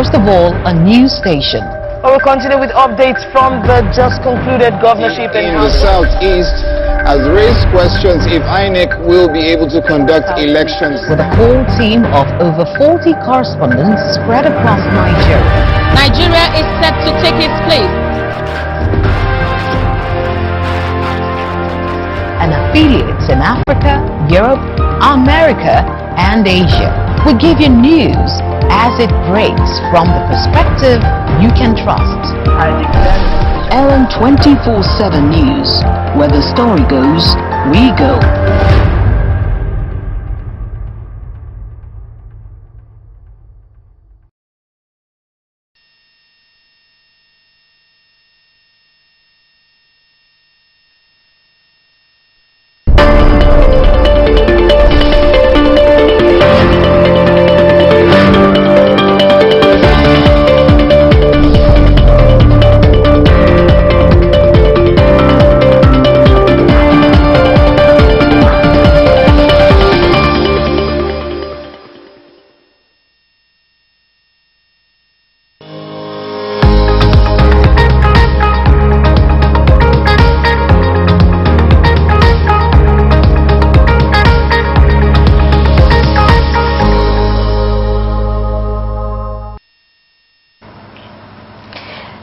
first of all, a news station. We'll continue with updates from the just concluded governorship in the southeast has raised questions if INEC will be able to conduct elections. With a whole team of over 40 correspondents spread across Nigeria. Nigeria is set to take its place. And affiliates in Africa, Europe, America, and Asia. We give you news as it breaks from the perspective you can trust. Ellen 24/7 News, where the story goes, we go.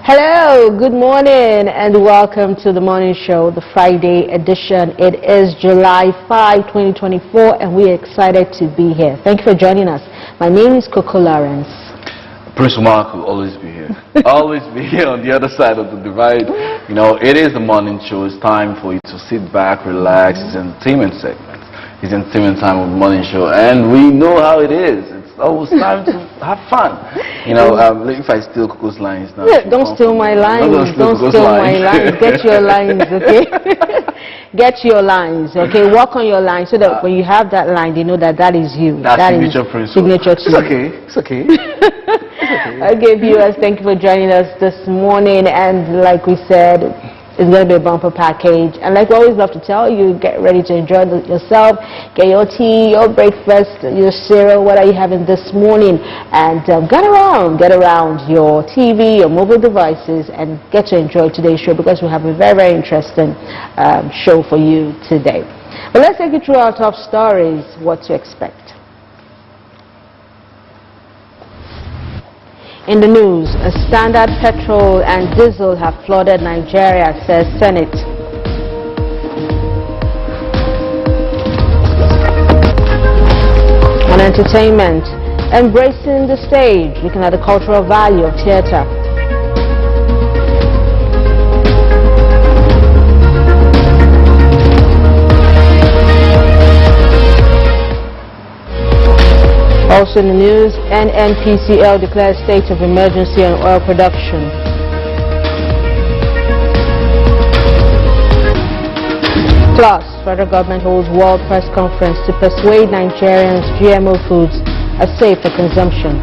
Hello, good morning and welcome to the morning show, the Friday edition. It is July 5, 2024 and we're excited to be here. Thank you for joining us. My name is Coco Lawrence. Prince Mark will always be here. Always be here on the other side of the divide. You know, it is the morning show. It's time for you to sit back, relax. It's an entertainment segment. It's entertainment time of the morning show. And we know how it is. It's always time to have fun. You know, if I steal Coco's lines now. Yeah, don't steal my lines. Don't steal my lines. Get your lines, okay? Get your lines, okay? Work on your lines so that when you have that line, they know that that is you. That's that signature, is Prince. Signature to It's okay. It's okay. Okay, viewers, thank you for joining us this morning. And like we said, it's going to be a bumper package. And like we always love to tell you, get ready to enjoy yourself. Get your tea, your breakfast, your cereal, what are you having this morning? And get around your TV, your mobile devices, and get to enjoy today's show because we have a very, very interesting show for you today. But let's take you through our top stories, what to expect. In the news, standard petrol and diesel have flooded Nigeria, says Senate. On entertainment, embracing the stage, looking at the cultural value of theatre. Also in the news, NNPCL declares state of emergency on oil production. Plus, federal government holds world press conference to persuade Nigerians GMO foods are safe for consumption.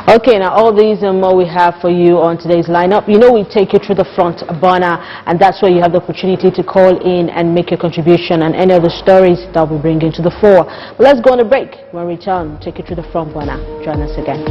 Okay, now all these and more we have for you on today's lineup. You know, we take you through the front burner, and that's where you have the opportunity to call in and make your contribution on any of the stories that we bring into the fore. But let's go on a break. When we return, take you through the front burner. Join us again.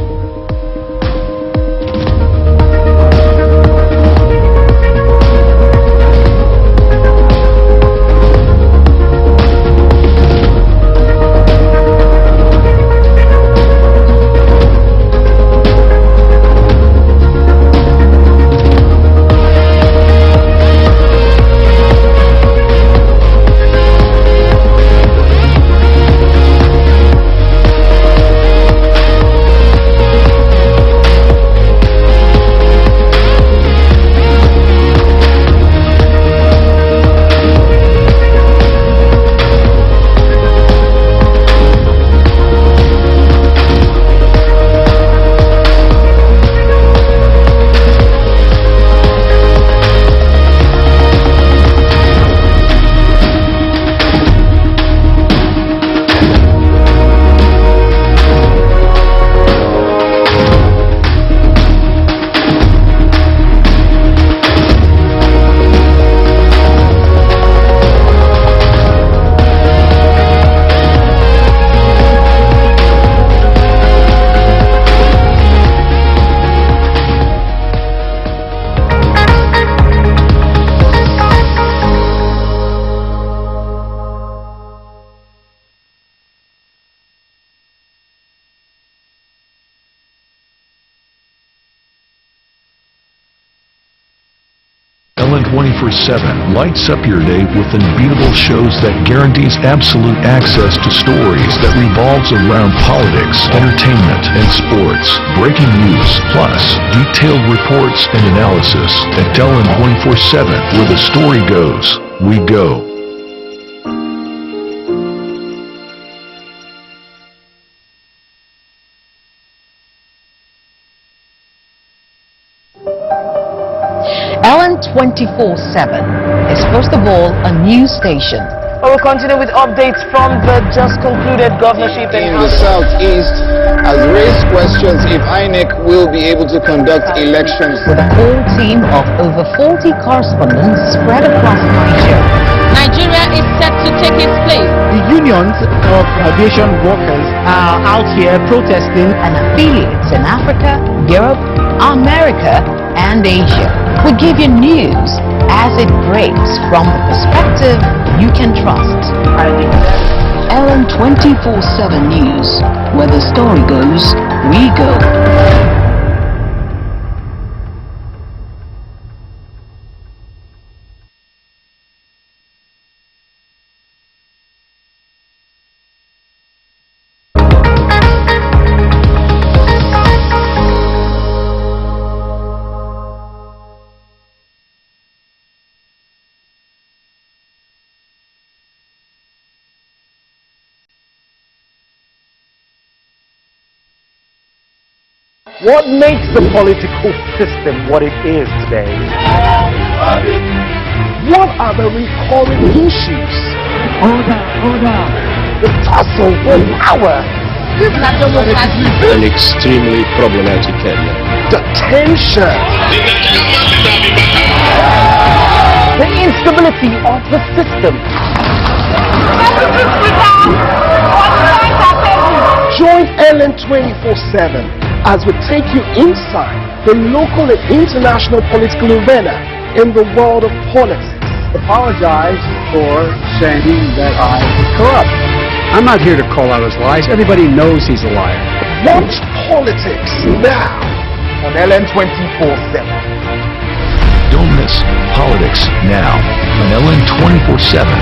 Ellen 24/7 lights up your day with unbeatable shows that guarantees absolute access to stories that revolves around politics, entertainment, and sports. Breaking news, plus detailed reports and analysis. At Ellen 24/7, where the story goes, we go. Ellen 24/7 is first of all a news station. We'll continue with updates from the just concluded governorship In the southeast has raised questions if INEC will be able to conduct elections. With a core team of over 40 correspondents spread across Nigeria. Nigeria is set to take its place. The unions of aviation workers are out here protesting. And affiliates in Africa, Europe, America, and Asia. We give you news as it breaks from the perspective you can trust. Ellen 24/7 News, where the story goes, we go. What makes the political system what it is today? What are the recurring issues? Order. The tussle for power. An extremely problematic area. The tension. The instability of the system. Join Ellen 24/7 as we take you inside the local and international political arena in the world of politics. Apologize for saying that I was corrupt. I'm not here to call out his lies. Everybody knows he's a liar. Watch politics now on Ellen 24/7. Don't miss Politics Now on Ellen 24/7.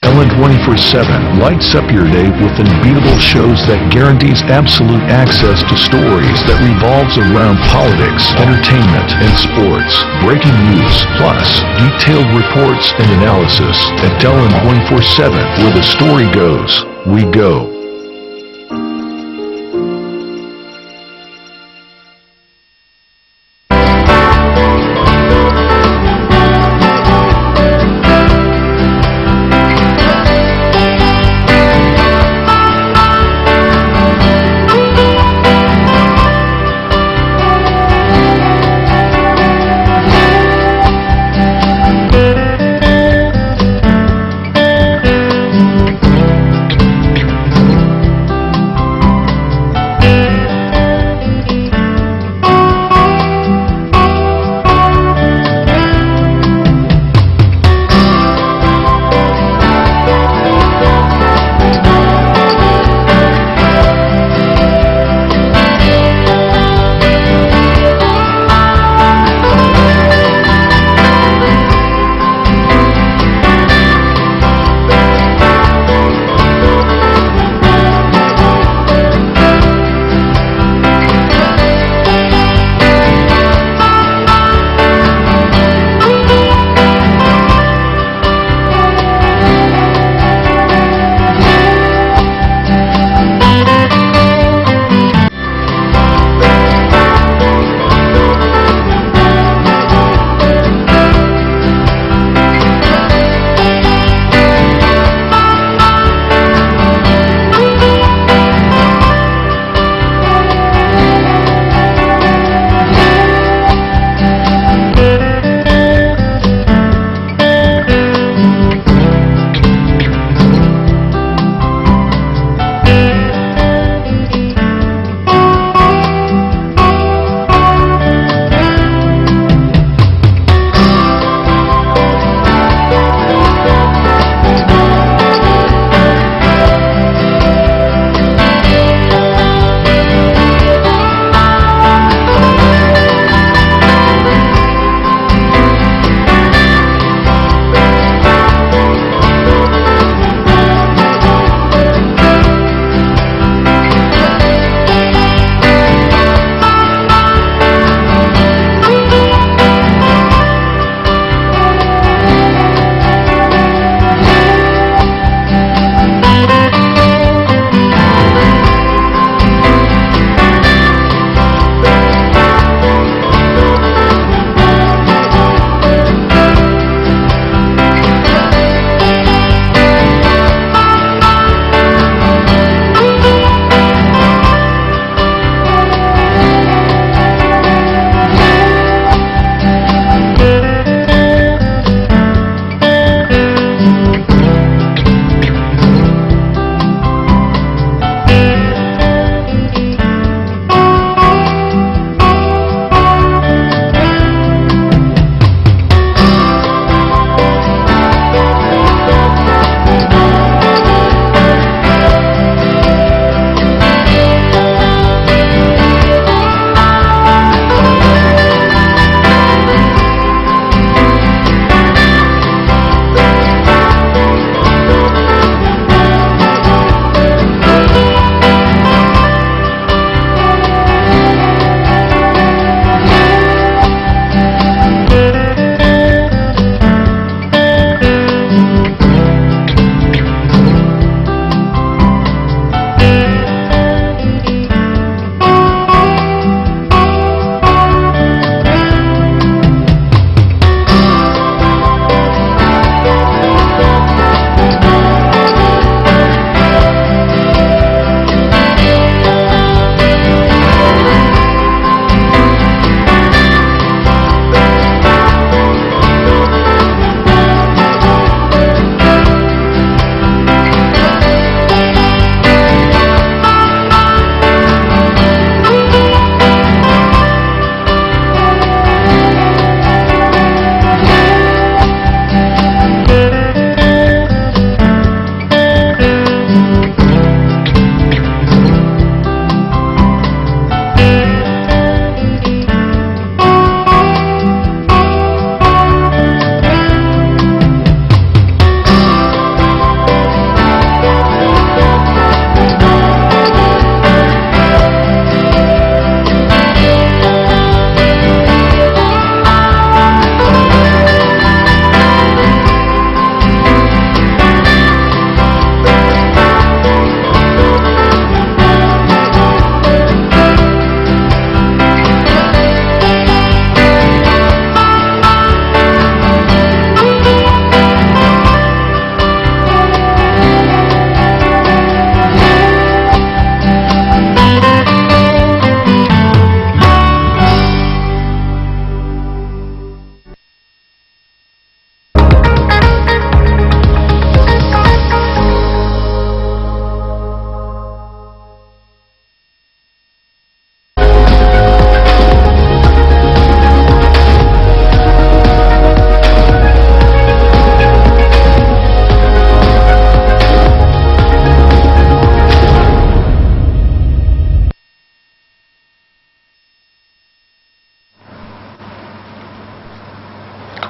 Ellen 24/7 lights up your day with unbeatable shows that guarantees absolute access to stories that revolves around politics, entertainment, and sports. Breaking news, plus detailed reports and analysis. At Ellen 24/7, where the story goes, we go.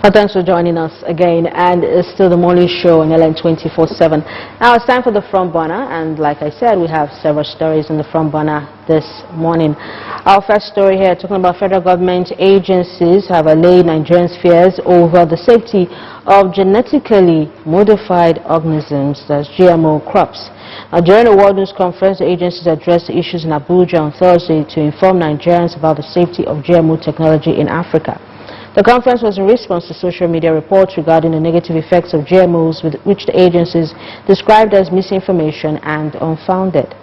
Well, thanks for joining us again, and it's still the morning show on LN 24/7. Now it's time for the front burner, and like I said, we have several stories in the front burner this morning. Our first story here, talking about federal government agencies have allayed Nigerians' fears over the safety of genetically modified organisms, that's GMO crops. Now, during the World News Conference, the agencies addressed the issues in Abuja on Thursday to inform Nigerians about the safety of GMO technology in Africa. The conference was in response to social media reports regarding the negative effects of GMOs, which the agencies described as misinformation and unfounded.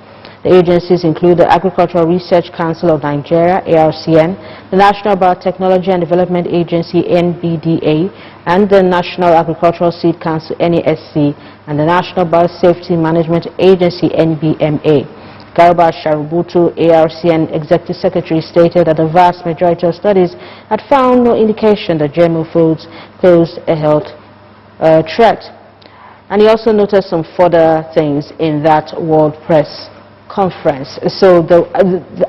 The agencies include the Agricultural Research Council of Nigeria, ARCN, the National Biotechnology and Development Agency, NBDA, and the National Agricultural Seed Council, NASC, and the National Biosafety Management Agency, NBMA. Garba Sharubutu, ARCN Executive Secretary, stated that the vast majority of studies had found no indication that GMO foods posed a health threat. And he also noted some further things in that World Press Conference. So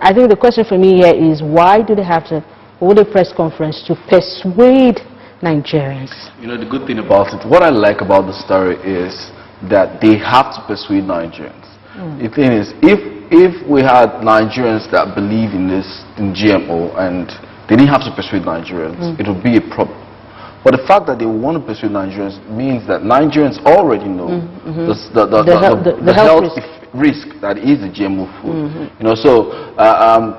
I think the question for me here is, why do they have to hold a press conference to persuade Nigerians? You know, the good thing about it, what I like about the story is that they have to persuade Nigerians. The thing is, if we had Nigerians that believe in GMO and they didn't have to persuade Nigerians, it would be a problem. But the fact that they want to persuade Nigerians means that Nigerians already know the health risk that is the GMO food. You know, so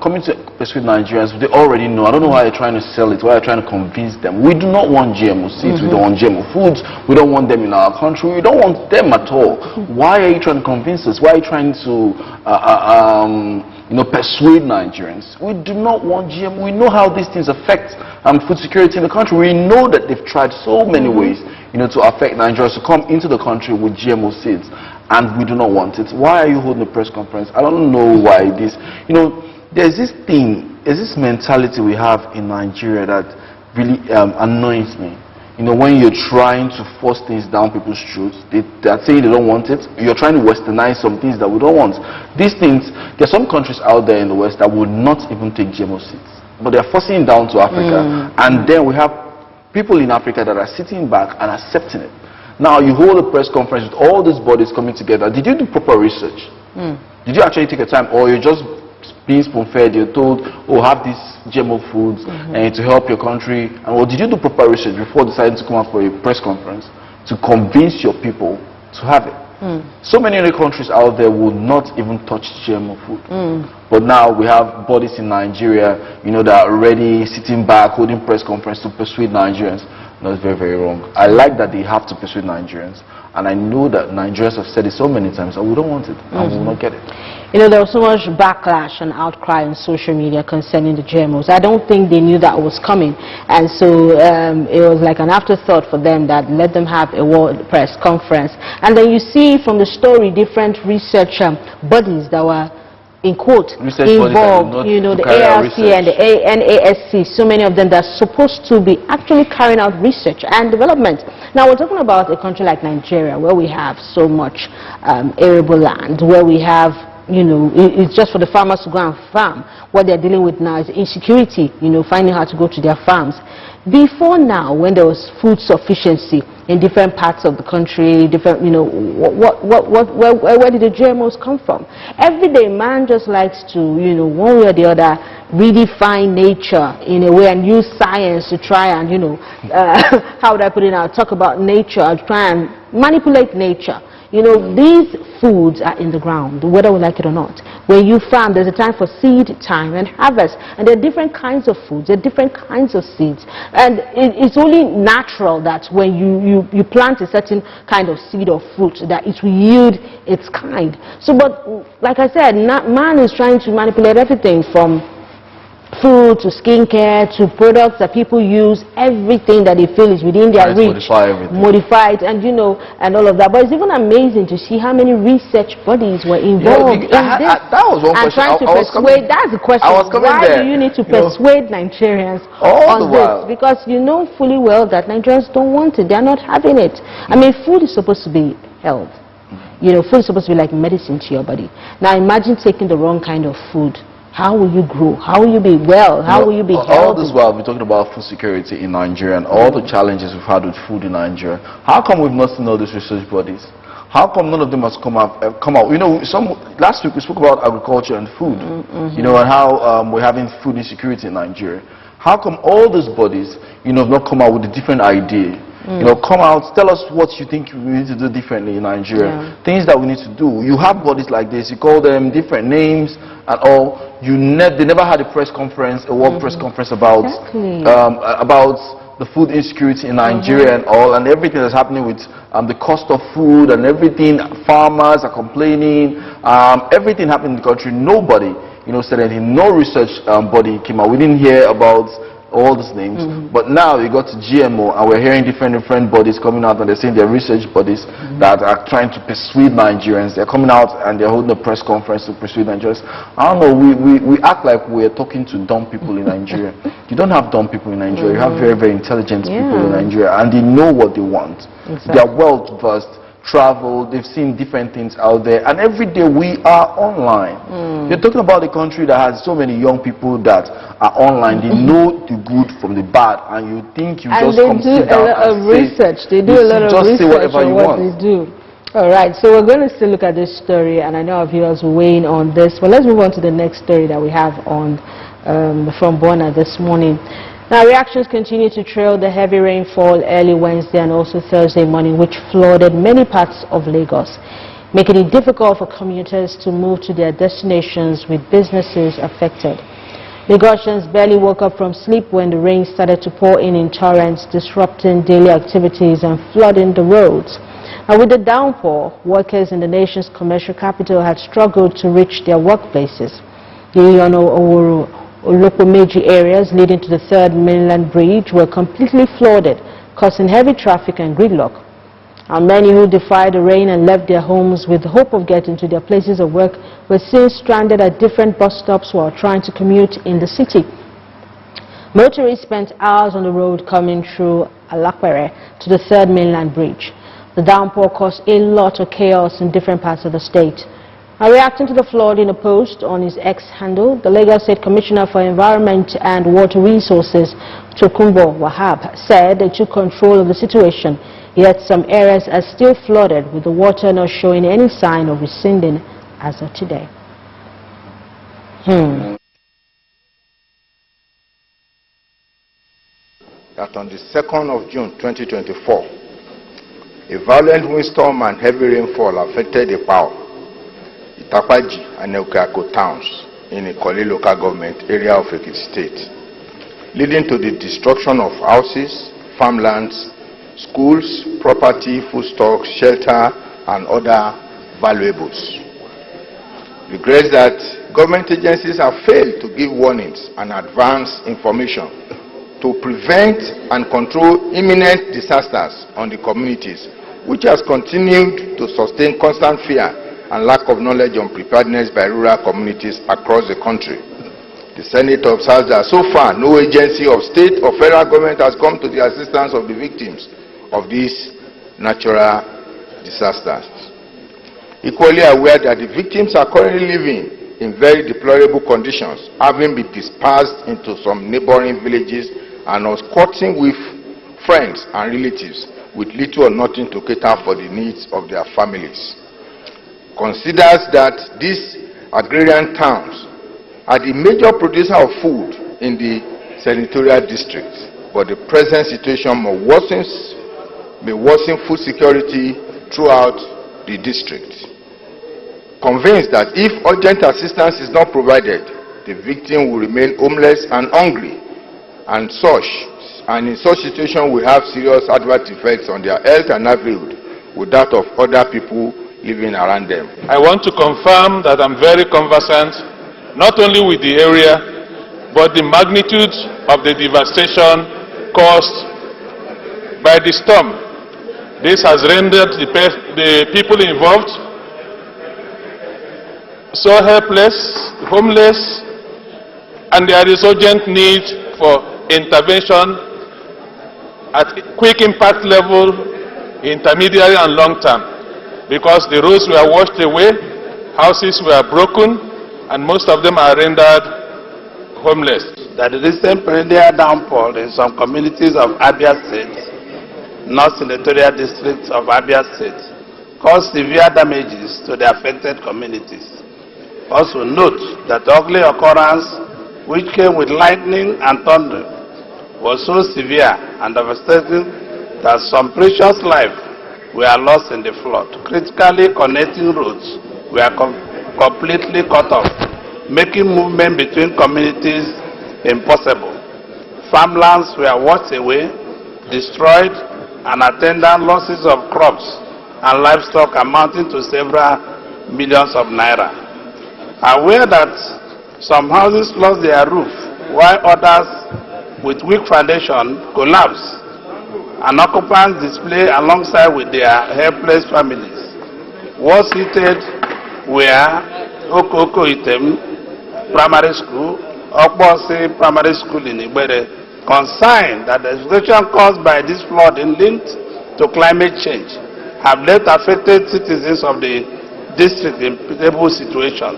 coming to persuade Nigerians, they already know. I don't know why they're trying to sell it, why they're trying to convince them. We do not want GMO seeds, we don't want GMO foods, we don't want them in our country, we don't want them at all. Why are you trying to convince us? Why are you trying to persuade Nigerians? We do not want GMO. We know how these things affect food security in the country. We know that they've tried so many ways, to affect Nigerians to come into the country with GMO seeds, and we do not want it. Why are you holding a press conference? I don't know why this. There's this thing, there's this mentality we have in Nigeria that really annoys me. When you're trying to force things down people's throats, they're saying they don't want it. You're trying to westernize some things that we don't want. These things, there are some countries out there in the West that would not even take GMO seeds, but they're forcing it down to Africa. And then we have people in Africa that are sitting back and accepting it. Now you hold a press conference with all these bodies coming together. Did you do proper research? Did you actually take a time, or you're just being spoon-fed? You're told, oh, have these GMO foods and to help your country? Or did you do proper research before deciding to come up for a press conference to convince your people to have it? So many other countries out there will not even touch GMO food. But now we have bodies in Nigeria, that are already sitting back, holding press conference to persuade Nigerians. That's very, very wrong. I like that they have to persuade Nigerians. And I know that Nigerians have said it so many times, and we don't want it, and we will not get it. There was so much backlash and outcry on social media concerning the GMOs. I don't think they knew that was coming. And so it was like an afterthought for them that let them have a world press conference. And then you see from the story different research bodies that were, in quote, involved, the ARC and the NASC, so many of them that are supposed to be actually carrying out research and development. Now we're talking about a country like Nigeria, where we have so much arable land, where we have, it's just for the farmers to go and farm. What they're dealing with now is insecurity, finding how to go to their farms. Before now, when there was food sufficiency in different parts of the country, different, where did the GMOs come from? Everyday man just likes to, one way or the other, redefine nature in a way and use science to try and, how would I put it now, talk about nature, try and manipulate nature. These foods are in the ground, whether we like it or not. When you farm, there's a time for seed time and harvest. And there are different kinds of foods, there are different kinds of seeds. And it's only natural that when you plant a certain kind of seed or fruit, that it will yield its kind. So, but like I said, man is trying to manipulate everything from food to skincare to products that people use. Everything that they feel is within their reach, modify it, and and all of that. But it's even amazing to see how many research bodies were involved in this. That was one question. Trying to persuade. That's the question. Why do you need to persuade Nigerians on this? Because you know fully well that Nigerians don't want it. They're not having it. I mean, food is supposed to be health. Food is supposed to be like medicine to your body. Now imagine taking the wrong kind of food how will you grow? How will you be well? How will you be healthy? All this while we're talking about food security in Nigeria and all the challenges we've had with food in Nigeria. How come we've not seen all these research bodies? How come none of them has come out? You know, last week we spoke about agriculture and food. You know, and how we're having food insecurity in Nigeria. How come all these bodies, you know, have not come out with a different idea? You know, come out, tell us what you think we need to do differently in Nigeria. Things that we need to do. You have bodies like this, you call them different names and all. They never had a press conference, a world press conference about the food insecurity in Nigeria and all, and everything that's happening with the cost of food and everything. Farmers are complaining. Everything happening in the country. Nobody, you know, said anything. No research body came out. We didn't hear about all these names, but now we got to GMO and we're hearing different bodies coming out and they're saying they're research bodies that are trying to persuade Nigerians. They're coming out and they're holding a press conference to persuade Nigerians. I don't know, we act like we're talking to dumb people in Nigeria. You don't have dumb people in Nigeria. You have very, very intelligent people in Nigeria, and they know what they want. They are well versed, traveled, they've seen different things out there, and every day we are online. You're talking about a country that has so many young people that are online. They know the good from the bad, and you think you just come sit down and research. They do a lot of research say whatever you want. They do. All right, so we're going to still look at this story, and I know our viewers will weigh in on this. But let's move on to the next story that we have on from Bona this morning. Now, reactions continue to trail the heavy rainfall early Wednesday and also Thursday morning, which flooded many parts of Lagos, making it difficult for commuters to move to their destinations with businesses affected. Lagosians barely woke up from sleep when the rain started to pour in torrents, disrupting daily activities and flooding the roads. And with the downpour, workers in the nation's commercial capital had struggled to reach their workplaces. The Olopomeji areas leading to the Third Mainland Bridge were completely flooded, causing heavy traffic and gridlock. And many who defied the rain and left their homes with the hope of getting to their places of work were seen stranded at different bus stops while trying to commute in the city. Motorists spent hours on the road coming through Alapere to the Third Mainland Bridge. The downpour caused a lot of chaos in different parts of the state. Now, reacting to the flood in a post on his X handle, the Lagos State Commissioner for Environment and Water Resources, Tokunbo Wahab, said they took control of the situation, yet some areas are still flooded, with the water not showing any sign of receding as of today. That on the 2nd of June 2024, a violent windstorm and heavy rainfall affected the power, Itapaji and Eukako towns in Ikoli local government area of Ekiti State, leading to the destruction of houses, farmlands, schools, property, foodstuffs, shelter, and other valuables. Regrets that government agencies have failed to give warnings and advance information to prevent and control imminent disasters on the communities, which has continued to sustain constant fear and lack of knowledge on preparedness by rural communities across the country. The Senate observes that so far no agency of state or federal government has come to the assistance of the victims of these natural disasters. Equally aware that the victims are currently living in very deplorable conditions, having been dispersed into some neighboring villages and are squatting with friends and relatives with little or nothing to cater for the needs of their families. Considers that these agrarian towns are the major producer of food in the senatorial district, but the present situation may worsen food security throughout the district. Convinced that if urgent assistance is not provided, the victim will remain homeless and hungry, and in such situation will have serious adverse effects on their health and livelihood with that of other people living around them. I want to confirm that I'm very conversant not only with the area, but the magnitude of the devastation caused by the storm. This has rendered the people involved so helpless, homeless, and there is urgent need for intervention at quick impact level, intermediary and long term, because the roads were washed away, houses were broken, and most of them are rendered homeless. That the recent perennial downpour in some communities of Abia State, North Senatorial District of Abia State, caused severe damages to the affected communities. Also note that the ugly occurrence, which came with lightning and thunder, was so severe and devastating that some precious lives were lost in the flood. Critically connecting roads were completely cut off, making movement between communities impossible. Farmlands were washed away, destroyed, and attendant losses of crops and livestock amounting to several millions of naira. Aware that some houses lost their roof, while others with weak foundation collapsed, and occupants display alongside with their helpless families. Worst hit were Okoko Item Primary School, Okbosi Primary School in Igbere, concerned that the situation caused by this flooding linked to climate change have left affected citizens of the district in pitiable situation.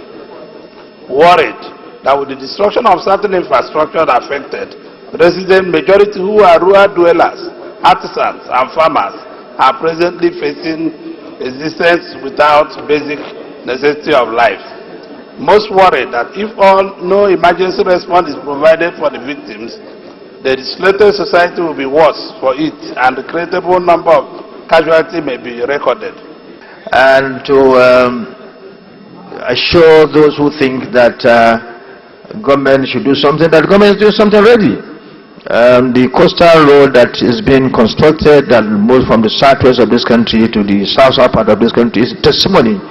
Worried that with the destruction of certain infrastructure affected, resident majority who are rural dwellers, artisans and farmers are presently facing existence without basic necessity of life. Most worried that if no emergency response is provided for the victims, the desolated society will be worse for it and the credible number of casualties may be recorded. And to assure those who think that government should do something, that government is doing something already. The coastal road that is being constructed that moves from the southwest of this country to the south part of this country is testimony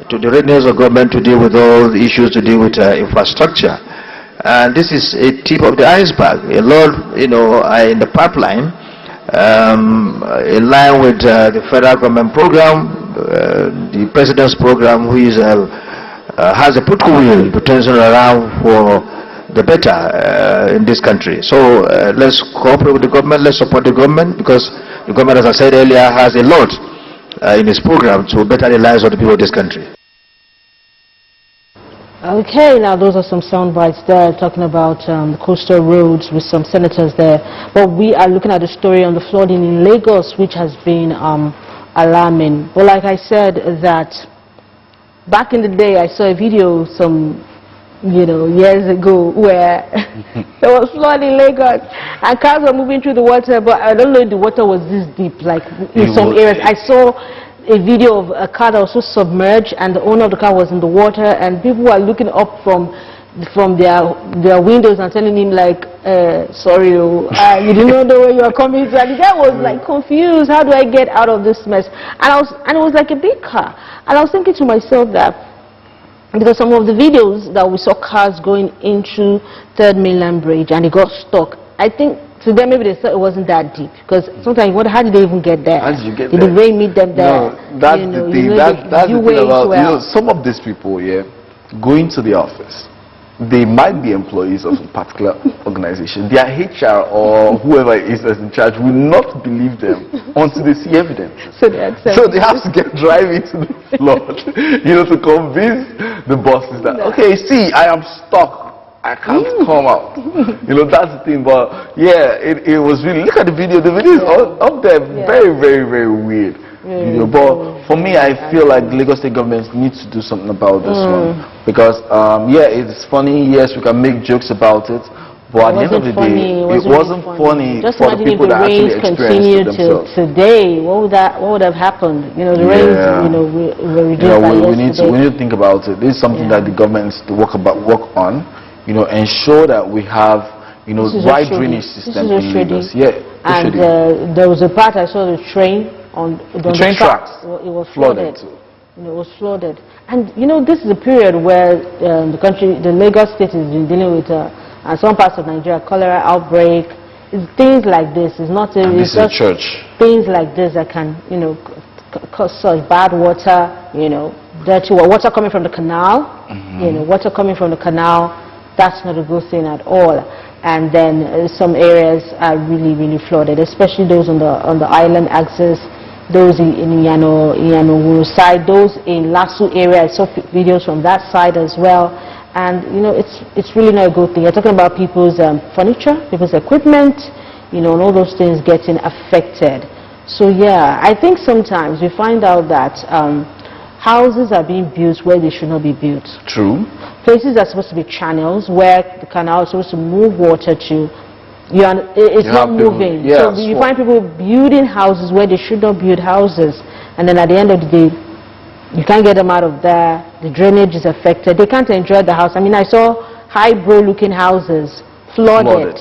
to the readiness of government to deal with all the issues to deal with infrastructure. And this is a tip of the iceberg. A lot, are in the pipeline, in line with the federal government program, the president's program, who is has a political will to turn around for the better in this country. So let's cooperate with the government, let's support the government, because the government, as I said earlier, has a lot in its program to better the lives of the people of this country. Okay, now those are some sound bites there talking about the coastal roads with some senators there. But we are looking at the story on the flooding in Lagos, which has been alarming. But like I said, that back in the day, I saw a video some years ago where there was flood in Lagos and cars were moving through the water, but I don't know if the water was this deep, like in some areas. I saw a video of a car that was so submerged and the owner of the car was in the water and people were looking up from their windows and telling him like, sorry, you didn't know where you were coming to. And the guy was like confused, how do I get out of this mess? And it was like a big car. And I was thinking to myself that, because some of the videos that we saw cars going into Third Mainland Bridge and it got stuck, I think to them maybe they thought it wasn't that deep, because sometimes you wonder, how did they even get there? How did you get there? Did the rain meet them there? No, that's the thing. That's the thing about some of these people, going to the office. They might be employees of a particular organization. Their HR or whoever is in charge will not believe them until they see evidence. So they have to drive into the flood, to convince the bosses that, okay, see, I am stuck. I can't come out. That's the thing. But yeah, it was really, look at the video. The video is up there, very, very, very weird. But for me, I feel like Lagos State government needs to do something about this one, because it's funny. Yes, we can make jokes about it, but at the end of the day, it wasn't funny for the people that actually experienced it themselves. Today, what would have happened? The rains, we need to think about it. This is something that the government needs to work on. Ensure that we have, right drainage system in Lagos. And there was a part I saw the train on the train tracks. It was flooded. It was flooded. And this is a period where the Lagos State has been dealing with, and some parts of Nigeria, cholera outbreak. It's things like this. It's not it's just church. Things like this that can, cause bad water, dirty water coming from the canal, water coming from the canal. That's not a good thing at all. And then some areas are really, really flooded, especially those on the island axis, those in Yano side, those in Lasu area. I saw videos from that side as well. And you know, it's really not a good thing. You're talking about people's furniture, people's equipment, you know, and all those things getting affected. So yeah, I think sometimes we find out that houses are being built where they should not be built. True. Places are supposed to be channels where the canal is supposed to move water to. It's not moving. Yeah, so you find people building houses where they should not build houses, and then at the end of the day, you can't get them out of there. The drainage is affected. They can't enjoy the house. I mean, I saw high-bro-looking houses flooded.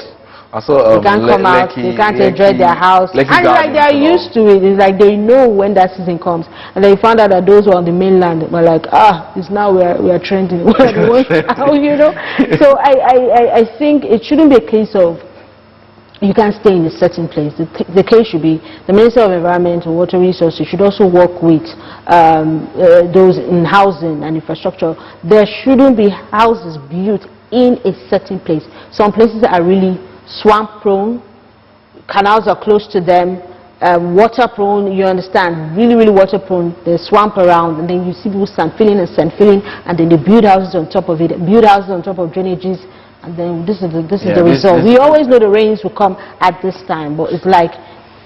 I saw you can't come out. You can't enjoy their house. And like they are used to it. It's like they know when that season comes. And they found out that those who are on the mainland were like, it's now we are trending. You know. So I think it shouldn't be a case of you can't stay in a certain place. The case should be the Minister of Environment and Water Resources should also work with those in housing and infrastructure. There shouldn't be houses built in a certain place. Some places are really swamp prone, canals are close to them, water prone, you understand, really, really water prone. There's swamp around, and then you see people sand filling, and then they build houses on top of it, build houses on top of drainages. And then this is the result. We always know the rains will come at this time, but it's like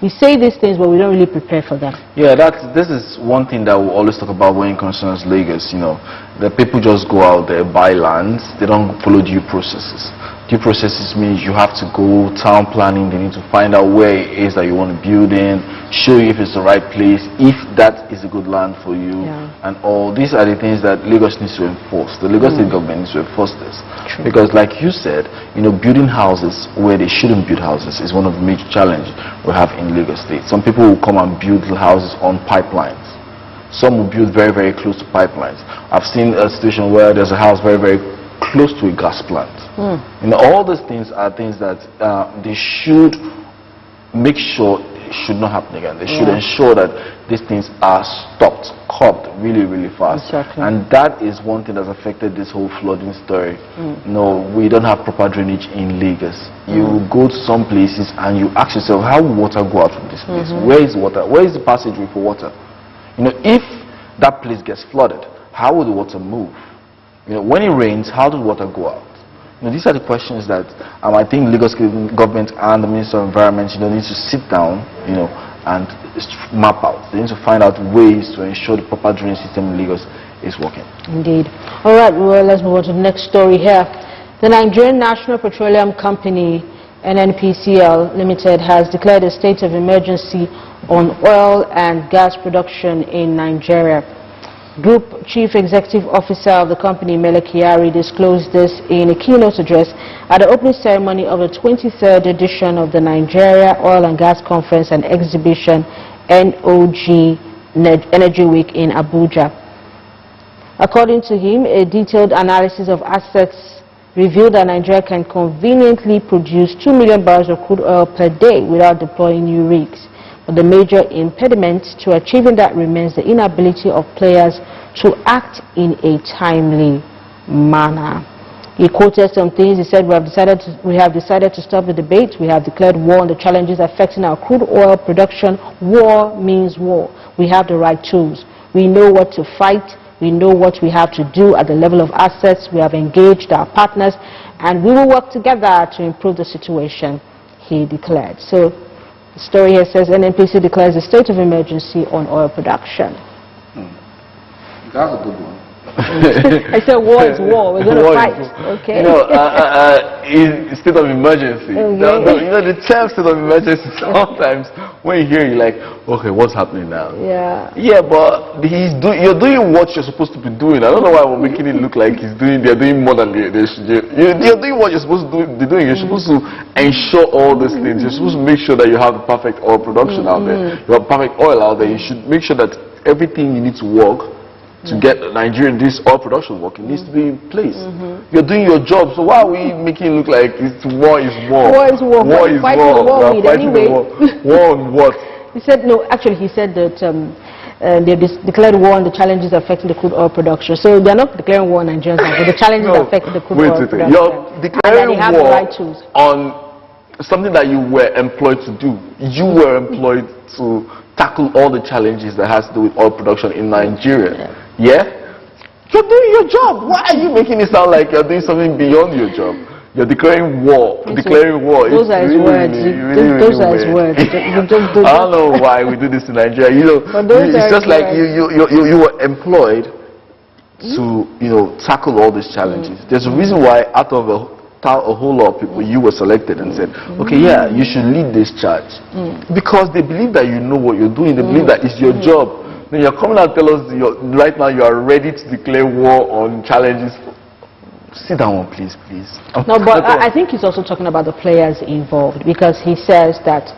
we say these things, but we don't really prepare for them. Yeah, this is one thing that we always talk about when it concerns Lagos. You know, the people just go out there, buy lands, they don't follow due processes. Due processes means you have to go town planning. They need to find out where it is that you want to build in, show you if it's the right place, if that is a good land for you, and all these are the things that Lagos needs to enforce. The Lagos state government needs to enforce this. True. Because like you said, you know, building houses where they shouldn't build houses is one of the major challenges we have in Lagos state. Some people will come and build houses on pipelines. Some will build very, very close to pipelines. I've seen a situation where there's a house very, very close to a gas plant. You know, all these things are things that they should make sure should not happen again. They should ensure that these things are stopped, curbed really, really fast. Exactly. And that is one thing that's affected this whole flooding story. No, we don't have proper drainage in Lagos. You go to some places and you ask yourself, how will water go out from this place? Where is water? Where is the passageway for water? You know, if that place gets flooded, how will the water move? You know, when it rains, how does water go out? You know, these are the questions that I think Lagos government and the Minister of Environment, you know, need to sit down, you know, and map out. They need to find out ways to ensure the proper drainage system in Lagos is working. Indeed. All right, well, let's move on to the next story here. The Nigerian National Petroleum Company, NNPCL Limited, has declared a state of emergency on oil and gas production in Nigeria. Group Chief Executive Officer of the company, Mele Kyari, disclosed this in a keynote address at the opening ceremony of the 23rd edition of the Nigeria Oil and Gas Conference and Exhibition, NOG Energy Week in Abuja. According to him, a detailed analysis of assets revealed that Nigeria can conveniently produce 2 million barrels of crude oil per day without deploying new rigs. But the major impediment to achieving that remains the inability of players to act in a timely manner. He quoted some things. He said, we have decided to stop the debate. We have declared war on the challenges affecting our crude oil production. War means war. We have the right tools. We know what to fight. We know what we have to do at the level of assets. We have engaged our partners, and we will work together to improve the situation, he declared. So the story here says NNPC declares a state of emergency on oil production. That's a good one. I said war is war. We're going to fight. Okay. You know, in state of emergency. Okay. You know, the term state of emergency, sometimes when you hear it, you're like, okay, what's happening now? Yeah. Yeah, but you're doing what you're supposed to be doing. I don't know why we're making it look like they're doing more than they should. You're doing what you're supposed to be doing. You're supposed to ensure all these things. You're supposed to make sure that you have the perfect oil production out there. You have perfect oil out there. You should make sure that everything you need to work to get Nigeria this oil production working needs to be in place. You're doing your job, so why are we making it look like war is war? War is war. War is war. War on what? He said no. Actually, he said that they declared war on the challenges affecting the crude oil production. So they're not declaring war on Nigerians, but the challenges affecting the crude oil production. You're declaring war on something that you were employed to do. You were employed to tackle all the challenges that has to do with oil production in Nigeria. Yeah? You're doing your job. Why are you making it sound like you're doing something beyond your job? You're declaring war. Declaring war. Those are his words. Those are his words. I don't know why we do this in Nigeria. You know, it's just like you were employed to, you know, tackle all these challenges. There's a reason why out of a whole lot of people you were selected and said, okay, yeah, you should lead this charge. Because they believe that you know what you're doing. They believe that it's your job. Then you're coming out and tell us right now you are ready to declare war on challenges. Sit down, please. No, but I think he's also talking about the players involved, because he says that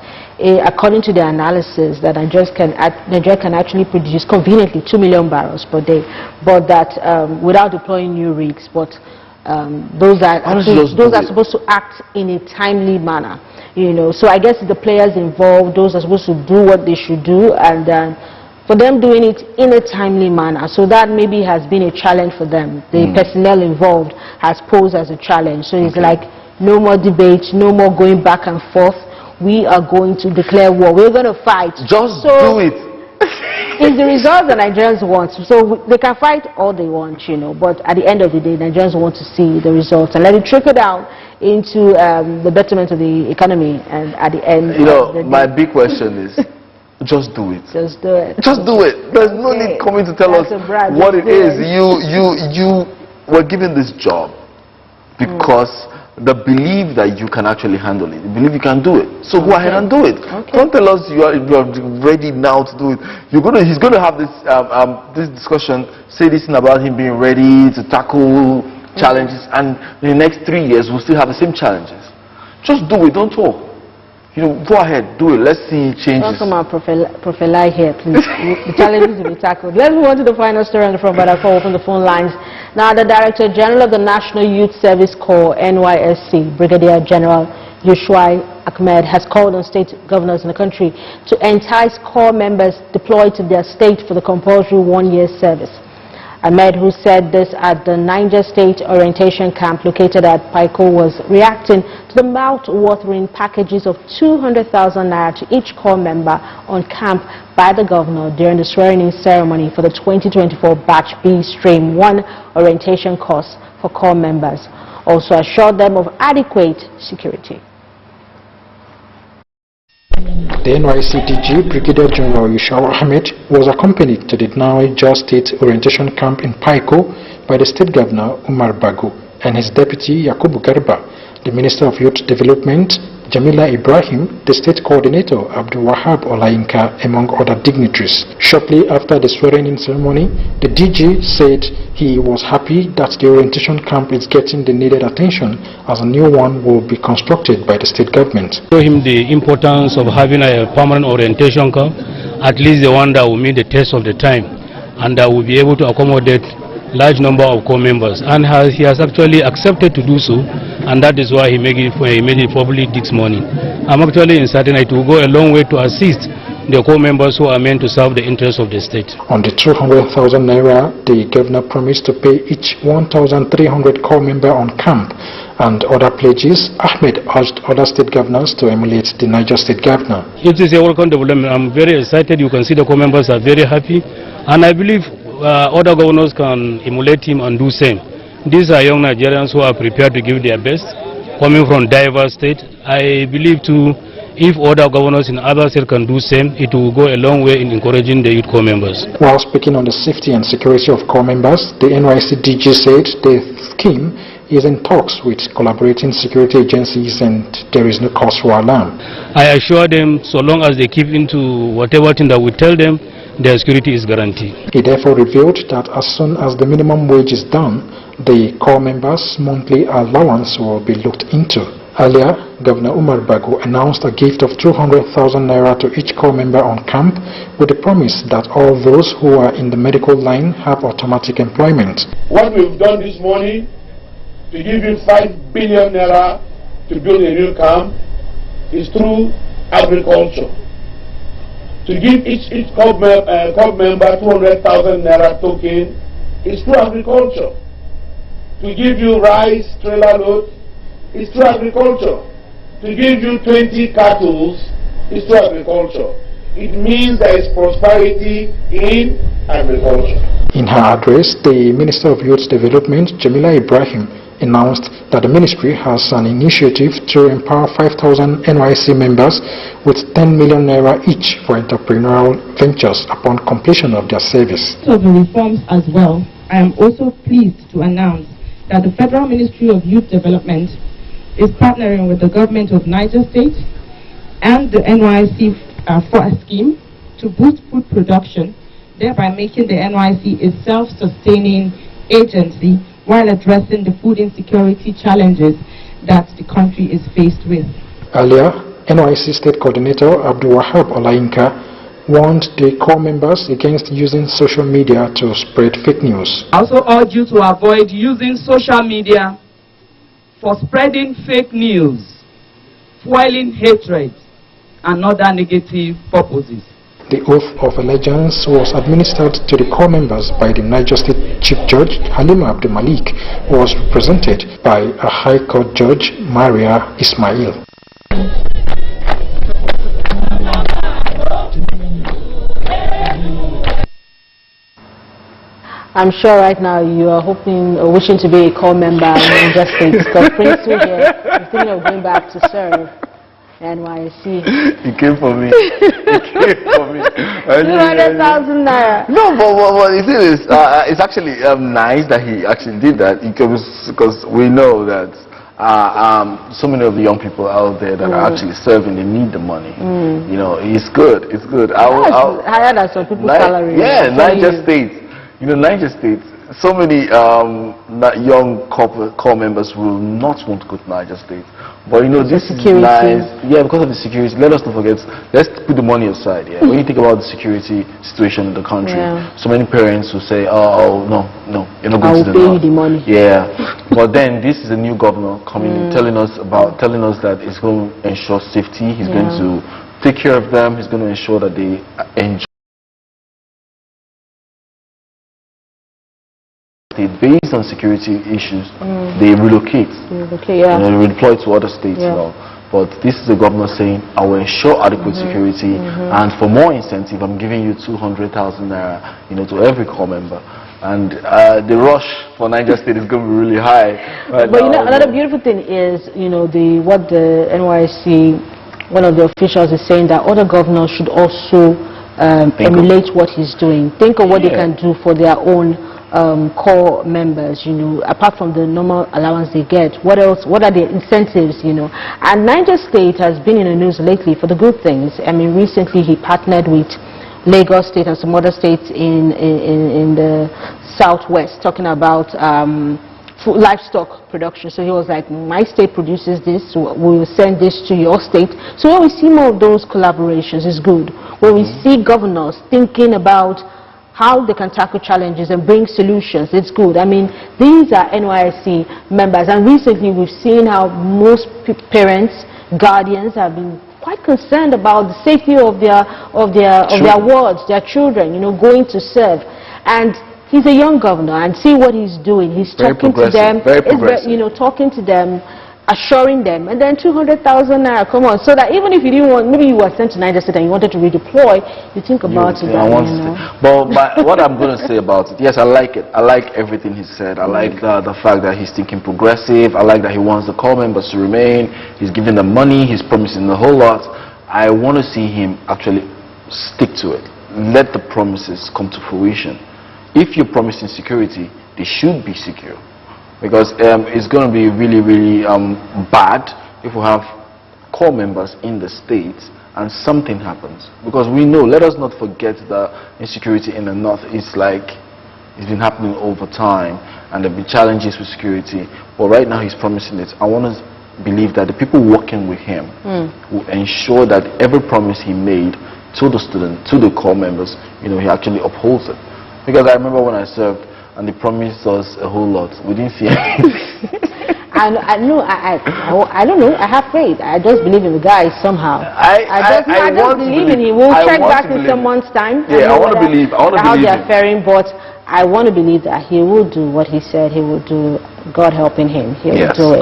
according to the analysis that Nigeria can actually produce conveniently 2 million barrels per day, but that without deploying new rigs, but those are supposed to act in a timely manner, you know. So I guess the players involved, those are supposed to do what they should do, and for them doing it in a timely manner. So that maybe has been a challenge for them. The personnel involved has posed as a challenge. So it's like, no more debate, no more going back and forth. We are going to declare war. We're going to fight. Just do it. It's the result that Nigerians want. So they can fight all they want, you know, but at the end of the day, Nigerians want to see the results and let it trickle down into the betterment of the economy. And at the end, you know, my big question is, just do it. Just do it. Just do it. There's no need coming to tell us what it is. You were given this job because the belief that you can actually handle it. You believe you can do it. So go ahead and do it. Don't tell us you are ready now to do it. He's going to have this this discussion, say this thing about him being ready to tackle challenges, and in the next 3 years we'll still have the same challenges. Just do it. Don't talk. You know, go ahead, do it. Let's see changes. Don't come out profile here, please. The challenges will be tackled. Let's move on to the final story on the front, but I'll open the phone lines. Now, the Director General of the National Youth Service Corps, NYSC, Brigadier General Joshua Ahmed, has called on state governors in the country to entice corps members deployed to their state for the compulsory one-year service. Ahmed, who said this at the Niger State Orientation Camp located at Paiko, was reacting to the mouth-watering packages of 200,000 naira to each corps member on camp by the governor during the swearing-in ceremony for the 2024 Batch B Stream 1 orientation course for corps members. Also assured them of adequate security. The NYSC DG, Brigadier General Joshua Ahmed, was accompanied to the Niger State Orientation Camp in Paiko by the State Governor Umar Bago and his Deputy Yakubu Garba, the Minister of Youth Development Jamila Ibrahim, the State Coordinator Abdul Wahab Olainka, among other dignitaries. Shortly after the swearing-in ceremony, the DG said he was happy that the orientation camp is getting the needed attention as a new one will be constructed by the state government. Show him the importance of having a permanent orientation camp, at least the one that will meet the test of the time and that will be able to accommodate large number of corps members, and he has actually accepted to do so, and that is why he made it public this morning. I'm actually certain it will go a long way to assist the corps members who are meant to serve the interests of the state. On the 200,000 naira, the governor promised to pay each 1,300 corps member on camp and other pledges. Ahmed urged other state governors to emulate the Niger State governor. It is a welcome development. I'm very excited. You can see the corps members are very happy, and I believe other governors can emulate him and do same. These are young Nigerians who are prepared to give their best, coming from diverse states. I believe too, if other governors in other states can do same, it will go a long way in encouraging the youth corps members. While speaking on the safety and security of corps members, the NYSC DG said the scheme is in talks with collaborating security agencies and there is no cause for alarm. I assure them, so long as they keep into whatever thing that we tell them, their security is guaranteed. He therefore revealed that as soon as the minimum wage is done, the corps members' monthly allowance will be looked into. Earlier, Governor Umar Bago announced a gift of 200,000 naira to each corps member on camp with the promise that all those who are in the medical line have automatic employment. What we've done this morning to give you 5 billion naira to build a new camp is through agriculture. To give each corps member 200,000 naira token is through agriculture. To give you rice trailer load is through agriculture. To give you 20 cattle is through agriculture. It means there is prosperity in agriculture. In her address, the Minister of Youth Development, Jamila Ibrahim, announced that the ministry has an initiative to empower 5,000 NYSC members with 10 million naira each for entrepreneurial ventures upon completion of their service. Of the reforms as well, I am also pleased to announce that the Federal Ministry of Youth Development is partnering with the government of Niger State and the NYSC for a scheme to boost food production, thereby making the NYSC a self-sustaining agency while addressing the food insecurity challenges that the country is faced with. Earlier, NYSC State Coordinator Abdul Wahab Olainka warned the core members against using social media to spread fake news. I also urge you to avoid using social media for spreading fake news, fueling hatred, and other negative purposes. The oath of allegiance was administered to the core members by the Niger State Chief Judge Halima Abdul Malik, who was represented by a High Court Judge Maria Ismail. I'm sure right now you are hoping or wishing to be a core member in Niger State, because Prince Suja is thinking of going back to serve NYSC. He came for me. He came for me. 200,000 naira. No, but the thing is, it's actually nice that he actually did that, because we know that so many of the young people out there that are actually serving, they need the money. You know, it's good. It's good. Higher than some people's salary. Yeah, Niger State. You know, Niger State. So many young core members will not want to go to Niger State. But you know, this is nice. Yeah, because of the security. Let us not forget, let's put the money aside. Yeah. When you think about the security situation in the country, so many parents will say, oh, no, you're not going to the north. I will pay you the money. Yeah. But then this is a new governor coming in, telling us that he's going to ensure safety, he's going to take care of them, he's going to ensure that they enjoy. Based on security issues, they relocate. They redeploy to other states. You know. But this is the governor saying, I will ensure adequate security, and for more incentive, I'm giving you 200,000 naira, you know, to every core member. And the rush for Niger State is going to be really high. But you know, another beautiful thing is, you know, what the NYSC, one of the officials is saying that other governors should also emulate what he's doing. Think of what they can do for their own core members, you know, apart from the normal allowance they get. What else? What are the incentives, you know? And Niger State has been in the news lately for the good things. I mean, recently he partnered with Lagos State and some other states in the southwest, talking about livestock production. So he was like, my state produces this, so we will send this to your state. So when we see more of those collaborations, it's good. When we see governors thinking about how they can tackle challenges and bring solutions, it's good. I mean, these are NYSC members, and recently we've seen how most parents, guardians have been quite concerned about the safety of their wards, their children, you know, going to serve. And he's a young governor, and see what he's doing. He's talking to them, you know, talking to them, assuring them, and then 200,000 naira, come on, so that even if you didn't want, maybe you were sent to Niger State and you wanted to redeploy, you think about it. But what I'm going to say about it, yes, I like it. I like everything he said. I like the fact that he's thinking progressive. I like that he wants the core members to remain. He's giving them money. He's promising a whole lot. I want to see him actually stick to it. Let the promises come to fruition. If you're promising security, they should be secure. Because it's going to be really, really bad if we have core members in the states and something happens. Because we know, let us not forget the insecurity in the north. It's like, it's been happening over time, and there have been challenges with security. But right now he's promising it. I want to believe that the people working with him will ensure that every promise he made to the student, to the core members, you know, he actually upholds it. Because I remember when I served, and they promised us a whole lot. We didn't see anything. I don't know. I have faith. I just believe in the guy somehow. I just believe in him. We'll check back in some months' time. Yeah, I want to believe. How they are faring, but I want to believe that he will do what he said he will do. God helping him, he will do it.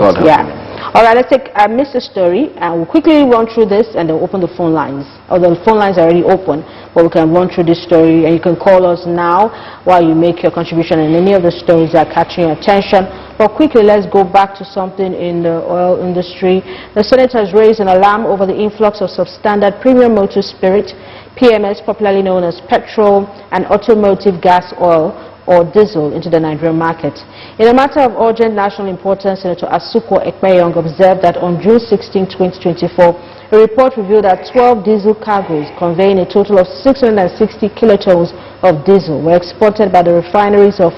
All right, let's take a Mr. Story, and we'll quickly run through this and then open the phone lines. Although the phone lines are already open, but we can run through this story, and you can call us now while you make your contribution in any of the stories that are catching your attention. But quickly, let's go back to something in the oil industry. The Senate has raised an alarm over the influx of substandard premium motor spirit, PMS, popularly known as petrol and automotive gas oil, or diesel, into the Nigerian market. In a matter of urgent national importance, Senator Asuquo Ekpeyong observed that on June 16, 2024, a report revealed that 12 diesel cargoes conveying a total of 660 kilotons of diesel were exported by the refineries to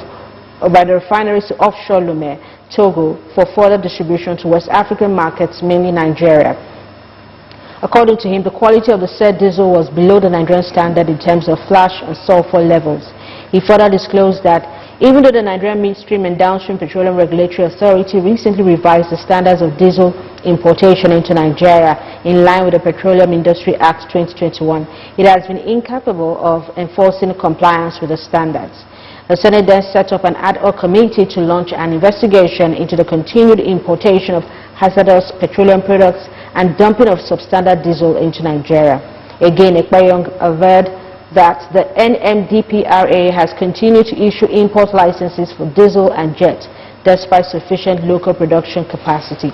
offshore Lomé, Togo, for further distribution to West African markets, mainly Nigeria. According to him, the quality of the said diesel was below the Nigerian standard in terms of flash and sulfur levels. He further disclosed that even though the Nigerian Midstream and Downstream Petroleum Regulatory Authority recently revised the standards of diesel importation into Nigeria in line with the Petroleum Industry Act 2021, it has been incapable of enforcing compliance with the standards. The Senate then set up an ad hoc committee to launch an investigation into the continued importation of hazardous petroleum products and dumping of substandard diesel into Nigeria. Again, Ekpeyong averred that the NMDPRA has continued to issue import licenses for diesel and jet despite sufficient local production capacity.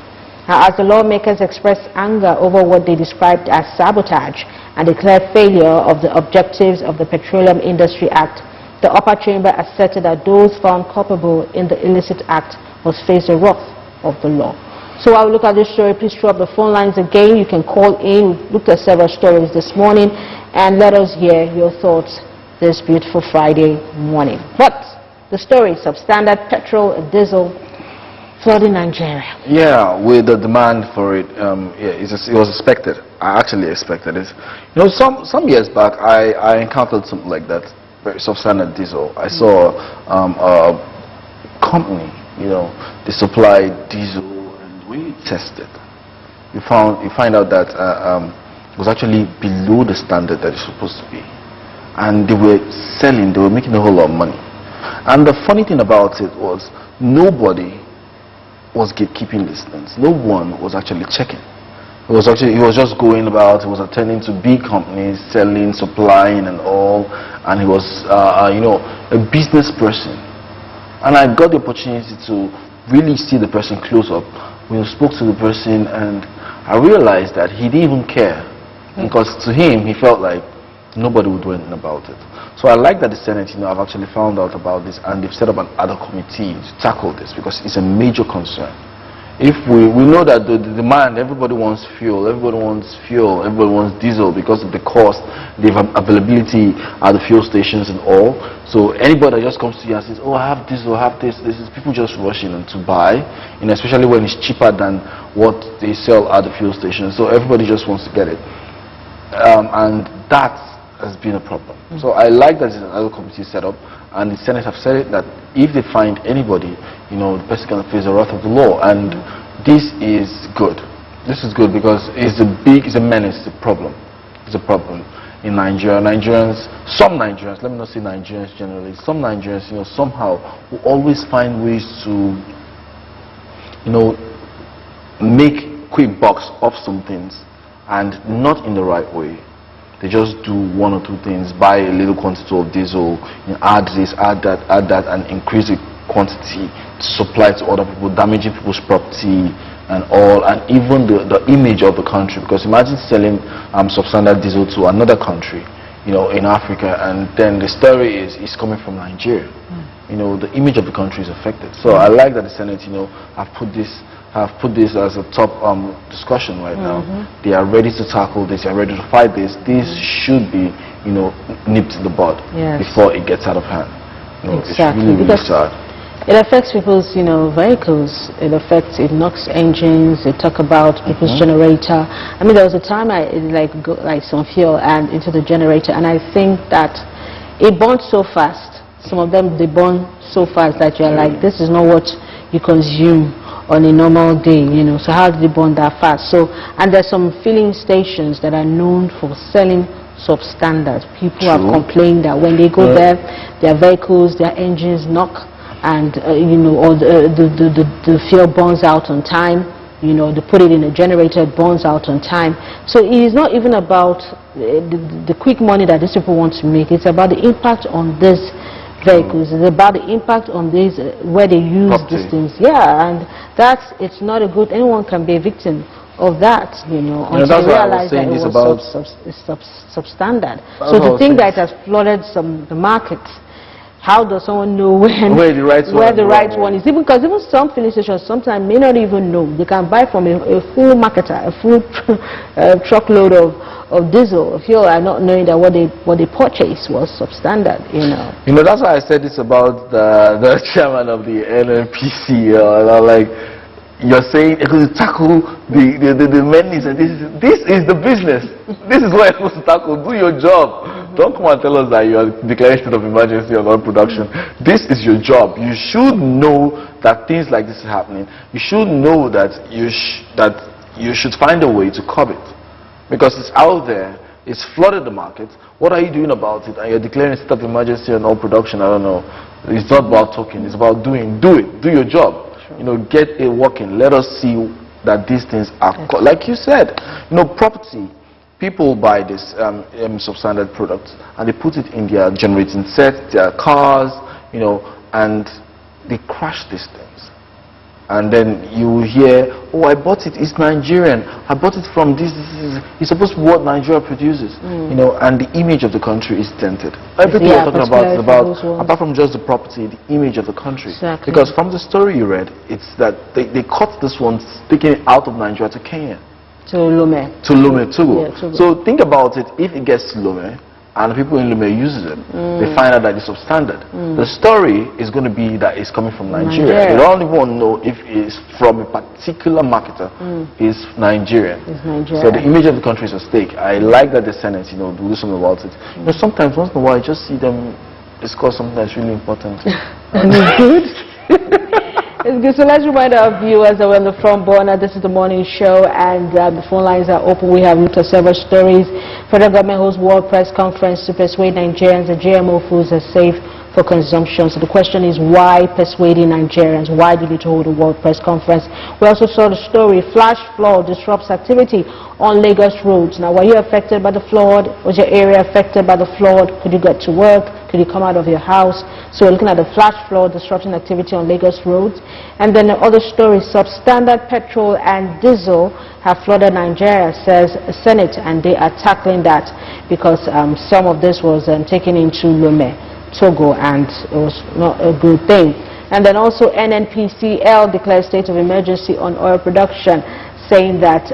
Now, as the lawmakers expressed anger over what they described as sabotage and declared failure of the objectives of the Petroleum Industry Act, the upper chamber asserted that those found culpable in the illicit act must face the wrath of the law. So I will look at this story. Please throw up the phone lines again. You can call in. We looked at several stories this morning, and let us hear your thoughts this beautiful Friday morning. But the story, substandard petrol and diesel flooding Nigeria. Yeah, with the demand for it, it was expected. I actually expected it. You know, some years back, I encountered something like that, very substandard diesel. I saw a company, you know, they supplied diesel. We tested. You find out that it was actually below the standard that it's supposed to be, and they were making a whole lot of money. And the funny thing about it was nobody was gatekeeping these things. No one was actually checking. He was just going about. He was attending to big companies, selling, supplying, and all. And he was, you know, a business person. And I got the opportunity to really see the person close up. We spoke to the person, and I realized that he didn't even care, because to him, he felt like nobody would do anything about it. So I like that the Senate, you know, have actually found out about this, and they've set up an ad hoc committee to tackle this, because it's a major concern. If we know that the demand, everybody wants fuel, everybody wants diesel because of the cost, the availability at the fuel stations and all. So anybody that just comes to you and says, oh, I have diesel, I have this, people just rush in and to buy, you know, especially when it's cheaper than what they sell at the fuel station. So everybody just wants to get it. And that has been a problem. So I like that there's an ad hoc committee set up, and the Senate have said it that if they find anybody, you know, the person can face the wrath of the law. And this is good. This is good because it's a menace, it's a problem. It's a problem in Nigeria. Some Nigerians, let me not say Nigerians generally, some Nigerians, you know, somehow will always find ways to, you know, make quick bucks off some things, and not in the right way. They just do one or two things, buy a little quantity of diesel, you know, add this, add that, and increase the quantity to supply to other people, damaging people's property and all, and even the image of the country. Because imagine selling substandard diesel to another country, you know, in Africa, and then the story is coming from Nigeria. You know, the image of the country is affected. So I like that the Senate, you know, have put this as a top discussion right now. They are ready to tackle this, they are ready to fight this. This should be, you know, nipped in the bud before it gets out of hand. You know, exactly. It's really sad. It affects people's, you know, vehicles. It knocks engines. They talk about people's generator. I mean, there was a time I got some fuel and into the generator, and I think that it burns so fast. Some of them, they burn so fast that you're like, this is not what you consume on a normal day, you know. So how did they burn that fast? So, and there's some filling stations that are known for selling substandard. People have complained that when they go there, their vehicles, their engines knock, and you know, or the fuel burns out on time. You know, they put it in a generator, it burns out on time. So it is not even about the quick money that these people want to make. It's about the impact on these vehicles. It's about the impact on these where they use these things. Yeah, and it's not a good. Anyone can be a victim of that, you know, until you realize that it was substandard. So to think that it has flooded the markets. How does someone know where the right one is? Even because even some filling stations sometimes may not even know. They can buy from a full marketer, a full truckload of diesel, of fuel, and not knowing that what they purchased was substandard. You know. You know, that's why I said this about the chairman of the NNPC. Like, you're saying it could tackle the madness, and this is the business. This is what you're supposed to tackle. Do your job. Don't come and tell us that you are declaring state of emergency on oil production. This is your job. You should know that things like this are happening. You should know that you should find a way to curb it, because it's out there. It's flooded the market. What are you doing about it? And you're declaring state of emergency on oil production. I don't know. It's not about talking. It's about doing. Do it. Do your job. You know, get it working. Let us see that these things are, like you said, you know, property. People buy this substandard products and they put it in their generating sets, their cars, you know, and they crash these things. And then you hear, oh, I bought it, it's Nigerian. I bought it from this. It's supposed to be what Nigeria produces, you know, and the image of the country is dented. Everything you're talking about is about, apart from just the property, the image of the country. Exactly. Because from the story you read, it's that they caught this one, taking it out of Nigeria to Kenya. To Lome. To Lome, Togo. Yeah, Togo. So think about it, if it gets to Lome, and the people in Lome uses it, they find out that it's substandard. The story is going to be that it's coming from Nigeria. They don't even know if it's from a particular marketer. It's Nigerian. So the image of the country is at stake. I like that the Senate, you know, do something about it. You know, sometimes, once in a while, I just see them discuss something that's really important. And it's good. It's good. So let's remind our viewers that we're on the front burner. This is the morning show, and the phone lines are open. We have looked at several stories. Federal government holds World Press Conference to persuade Nigerians that GMO foods are safe for consumption. So the question is, why persuading Nigerians? Why did it hold a World Press Conference? We also saw the story, flash flood disrupts activity on Lagos roads. Now, were you affected by the flood? Was your area affected by the flood? Could you get to work? Could you come out of your house? So we're looking at the flash flood disrupting activity on Lagos roads. And then the other story, substandard petrol and diesel have flooded Nigeria, says the Senate, and they are tackling that because some of this was taken into Lome, Togo, and it was not a good thing. And then also NNPCL declared state of emergency on oil production, saying that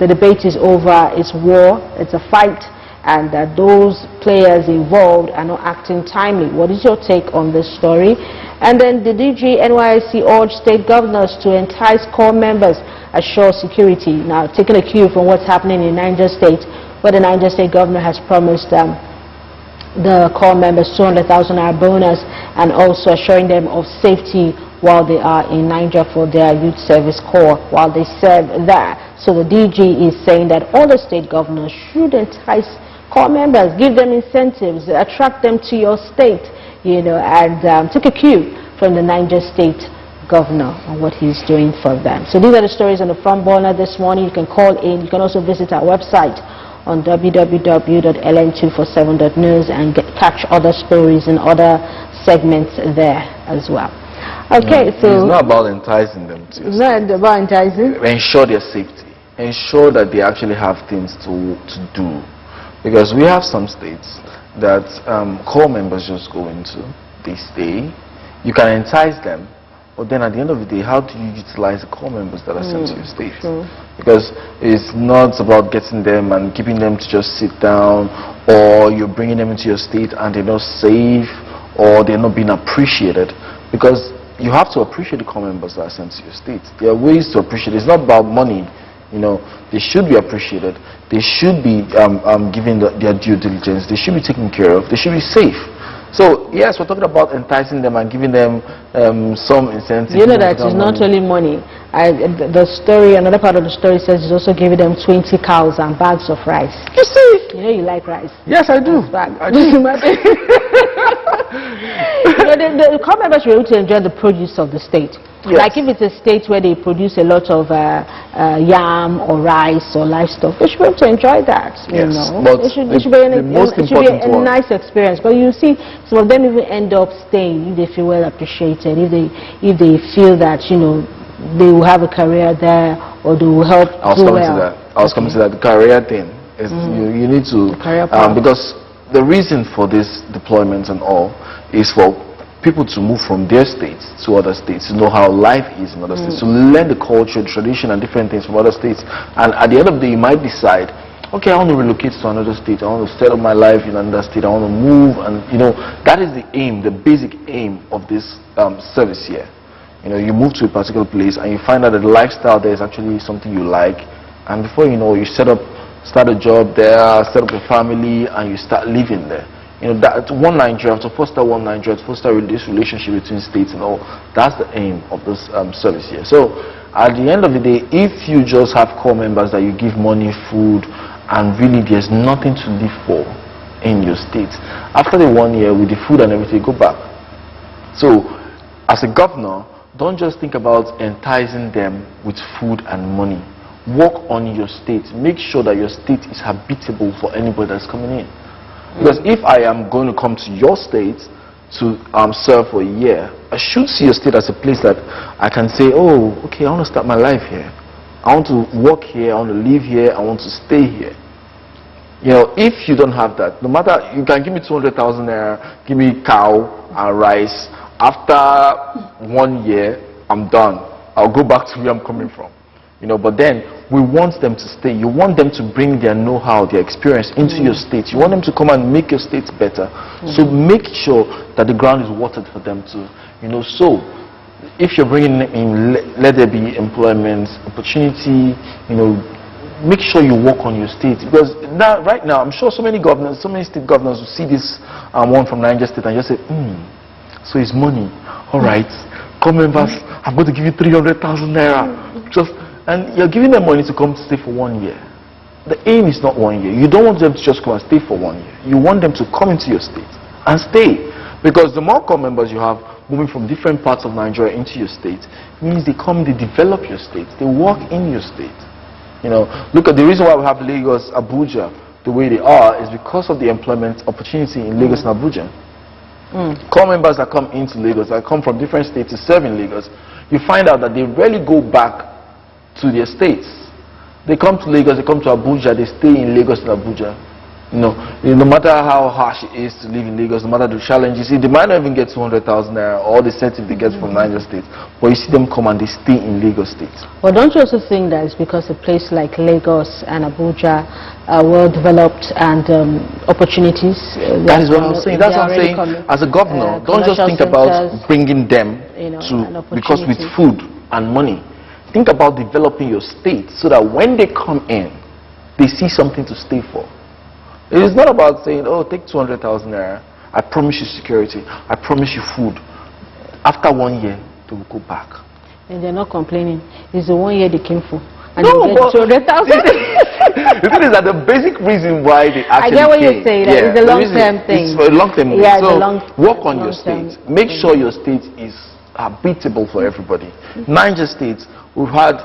the debate is over, it's war, it's a fight, and that those players involved are not acting timely. What is your take on this story? And then the DG NYSC urged state governors to entice core members, assure security. Now, taking a cue from what's happening in Niger State, where the Niger State governor has promised the core members 200,000 naira bonus, and also assuring them of safety while they are in Niger for their youth service corps, while they serve there. So the DG is saying that all the state governors should entice core members, give them incentives, attract them to your state, you know, and take a cue from the Niger State governor on what he's doing for them. So these are the stories on the front burner this morning. You can call in. You can also visit our website on www.ln247.news and catch other stories and other segments there as well. Okay, so it's not about enticing them to. It's not about enticing. Ensure their safety. Ensure that they actually have things to do. Because we have some states that core members just go into, they stay. You can entice them, but then at the end of the day, how do you utilize the core members that are sent to your state? Because it's not about getting them and keeping them to just sit down, or you're bringing them into your state and they're not safe, or they're not being appreciated. Because you have to appreciate the core members that are sent to your state. There are ways to appreciate. It's not about money. You know, they should be appreciated. They should be given their due diligence. They should be taken care of. They should be safe. So, yes, we're talking about enticing them and giving them some incentive. You know that it's not only money. The story, another part of the story says it's also giving them 20 cows and bags of rice. You see? You know you like rice. Yes, I do. I do. You know, the core members were able to enjoy the produce of the state. Yes. Like if it's a state where they produce a lot of yam or rice or livestock, they should be able to enjoy that. You know, but it should be a nice experience. But you see, some of them even end up staying if they feel well appreciated, if they feel that, you know, they will have a career there or they will help. I was coming to that. The career thing is you need to because the reason for this deployment and all is for people to move from their states to other states, to know how life is in other states, to learn the culture, tradition, and different things from other states. And at the end of the day, you might decide, okay, I want to relocate to another state. I want to set up my life in another state. I want to move, and you know, that is the aim, the basic aim of this service here. You know, you move to a particular place and you find out that the lifestyle there is actually something you like, and before you know, you start a job there, set up a family, and you start living there. You know, that one Nigeria, to foster one Nigeria, to foster this relationship between states and all, that's the aim of this service here. So, at the end of the day, if you just have core members that you give money, food, and really there's nothing to live for in your state, after the 1 year with the food and everything, go back. So, as a governor, don't just think about enticing them with food and money. Work on your state. Make sure that your state is habitable for anybody that's coming in. Because if I am going to come to your state to serve for a year, I should see your state as a place that I can say, oh, okay, I want to start my life here. I want to work here, I want to live here, I want to stay here. You know, if you don't have that, no matter, you can give me 200,000 naira, give me cow and rice. After 1 year, I'm done. I'll go back to where I'm coming from. You know, but then we want them to stay. You want them to bring their know-how, their experience into your state. You want them to come and make your state better. So make sure that the ground is watered for them too. You know, so if you're bringing in, let there be employment, opportunity. You know, make sure you work on your state, because now, right now, I'm sure so many governors, so many state governors will see this one from Niger State and just say, so it's money. All right, come members, I'm going to give you 300,000 naira. And you're giving them money to come to stay for 1 year. The aim is not 1 year. You don't want them to just come and stay for 1 year. You want them to come into your state and stay. Because the more core members you have moving from different parts of Nigeria into your state, means they come, they develop your state, they work in your state. You know, look at the reason why we have Lagos, Abuja the way they are is because of the employment opportunity in Lagos and Abuja. Core members that come into Lagos, that come from different states to serve in Lagos, you find out that they rarely go back to their states. They come to Lagos, they come to Abuja, they stay in Lagos and Abuja. You know, no matter how harsh it is to live in Lagos, no matter the challenges, they might not even get 200,000 naira or the incentive they get from Niger State, but you see them come and they stay in Lagos State. Well, don't you also think that it's because a place like Lagos and Abuja are well developed and opportunities? That is what I'm saying. That's what I'm saying. As a governor, don't just think about bringing them to, because with food and money. Think about developing your state so that when they come in, they see something to stay for. It is not about saying, oh, take 200,000 naira, I promise you security, I promise you food. After 1 year, they will go back. And they're not complaining. It's the 1 year they came for. And no, they get 200,000. The thing is that the basic reason why they actually I get what you're saying. It's a long-term thing. It's for a long-term thing. Yeah, so work on your state. Make sure your state is habitable for everybody. Niger State, we've had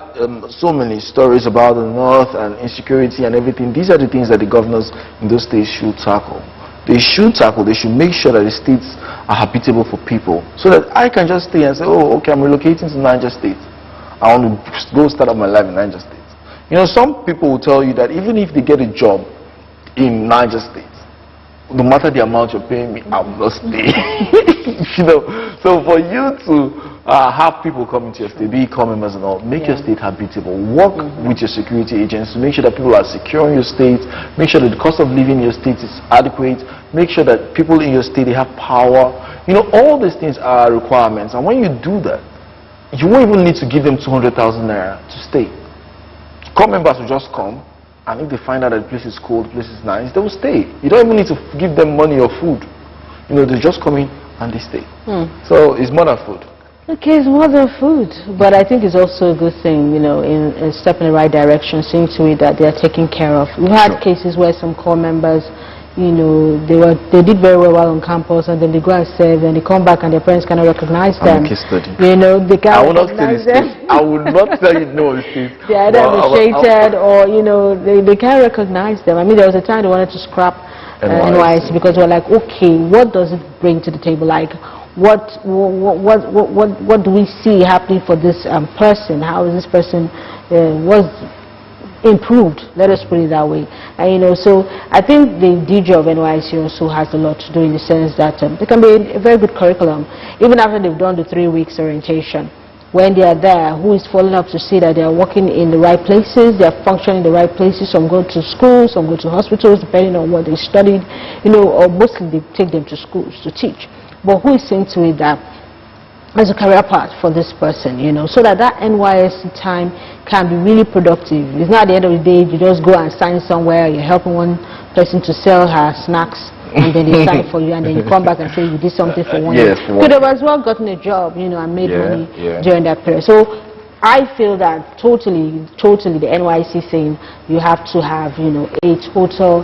so many stories about the north and insecurity and everything. These are the things that the governors in those states should tackle. They should tackle, they should make sure that the states are habitable for people. So that I can just stay and say, oh, okay, I'm relocating to Niger State. I want to go start up my life in Niger State. You know, some people will tell you that even if they get a job in Niger State, no matter the amount you're paying me, I will not stay. You know, so for you to have people come into your state, be core members and all, make your state habitable. Work with your security agents to make sure that people are secure in your state. Make sure that the cost of living in your state is adequate. Make sure that people in your state, they have power. You know, all these things are requirements. And when you do that, you won't even need to give them 200,000 naira to stay. Core members will just come. And if they find out that the place is cool, the place is nice, they will stay. You don't even need to give them money or food. You know, they just come in and they stay. So it's more than food. Okay, it's more than food. But I think it's also a good thing, you know, in a step in the right direction, seeing to it that they are taken care of. We've had cases where some core members, you know, they did very well on campus, and then they go and serve, and they come back and their parents cannot recognize them. You know, they can't recognize them. I will not tell you no mistakes. They're either appreciated or, you know, they can't recognize them. I mean, there was a time they wanted to scrap NYSC because they were like, okay, what does it bring to the table? Like, what do we see happening for this person? How is this person was improved? Let us put it that way. And you know, so I think the DJ of NYSC also has a lot to do in the sense that there can be a very good curriculum, even after they've done the 3 weeks orientation. When they are there, who is following up to see that they are working in the right places, they are functioning in the right places. Some go to schools, some go to hospitals, depending on what they studied, you know, or mostly they take them to schools to teach. But who is seeing to it that as a career path for this person, you know, so that NYSC time can be really productive. It's not at the end of the day you just go and sign somewhere, you're helping one person to sell her snacks, and then they sign for you, and then you come back and say you did something for 1 year. Could have as well gotten a job, you know, and made money during that period. So I feel that totally the NYSC thing, you have to have, you know, a total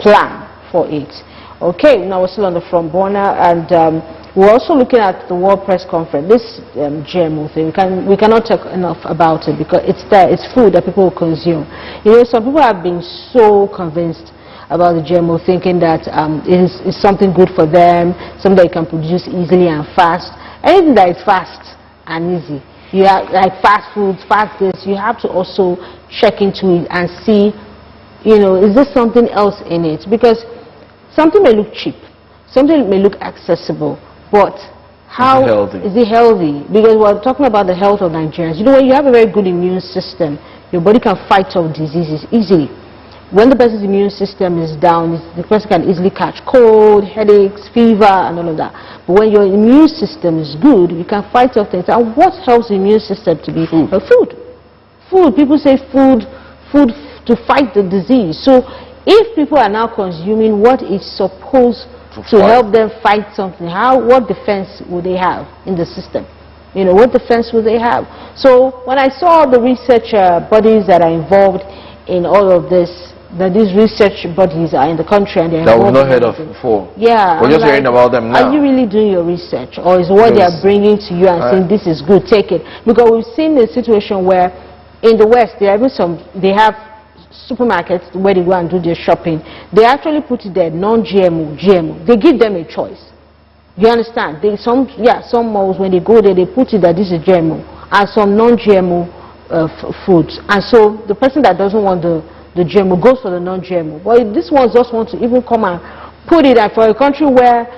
plan for it. Okay, now we're still on the front burner, and we're also looking at the World Press Conference. This GMO thing, we cannot talk enough about it because it's there, it's food that people will consume. You know, some people have been so convinced about the GMO, thinking that it's something good for them, something they can produce easily and fast. Anything that is fast and easy, you have, like fast foods, fast this, you have to also check into it and see, you know, is there something else in it? Because something may look cheap, something may look accessible, but how is it healthy? Because we're talking about the health of Nigerians. You know, when you have a very good immune system, your body can fight off diseases easily. When the person's immune system is down, the person can easily catch cold, headaches, fever, and all of that. But when your immune system is good, you can fight off things. And what helps the immune system to be food? Food. People say food to fight the disease. So if people are now consuming what is supposed to help them fight something, what defense would they have in the system? You know, what defense would they have? So when I saw the research bodies that are involved in all of this, that these research bodies are in the country and they're that we've not heard of before. Yeah. We're just hearing about them now. Are you really doing your research, or is what they are bringing to you and saying this is good, take it? Because we've seen a situation where in the West they have supermarkets where they go and do their shopping. They actually put it there, non-GMO, GMO. They give them a choice. You understand? Some malls, when they go there, they put it that this is GMO, and some non-GMO foods. And so the person that doesn't want the GMO goes for the non-GMO. But this one just wants to even come and put it, and for a country where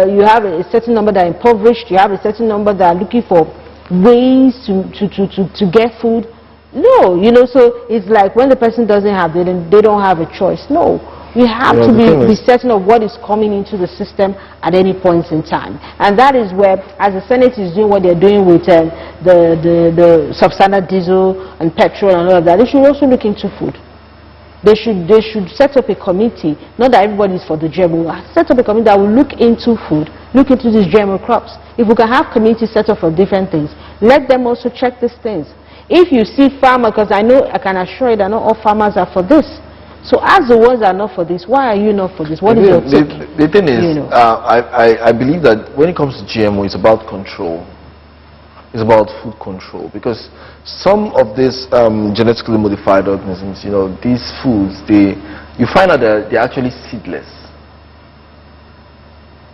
you have a certain number that are impoverished, you have a certain number that are looking for ways to get food. No, you know, so it's like when the person doesn't have it, they don't have a choice. No, you have to be certain of what is coming into the system at any point in time. And that is where, as the Senate is doing what they're doing with the substandard diesel and petrol and all of that, they should also look into food. They should set up a committee, not that everybody is for the GMO, set up a committee that will look into food, look into these GMO crops. If we can have committees set up for different things, let them also check these things. If you see farmers, because I can assure you that not all farmers are for this. So as the ones that are not for this, why are you not for this? What is your take? The thing is, you know? I believe that when it comes to GMO, it's about control. It's about food control, because some of these genetically modified organisms, you know, these foods, you find out that they're actually seedless.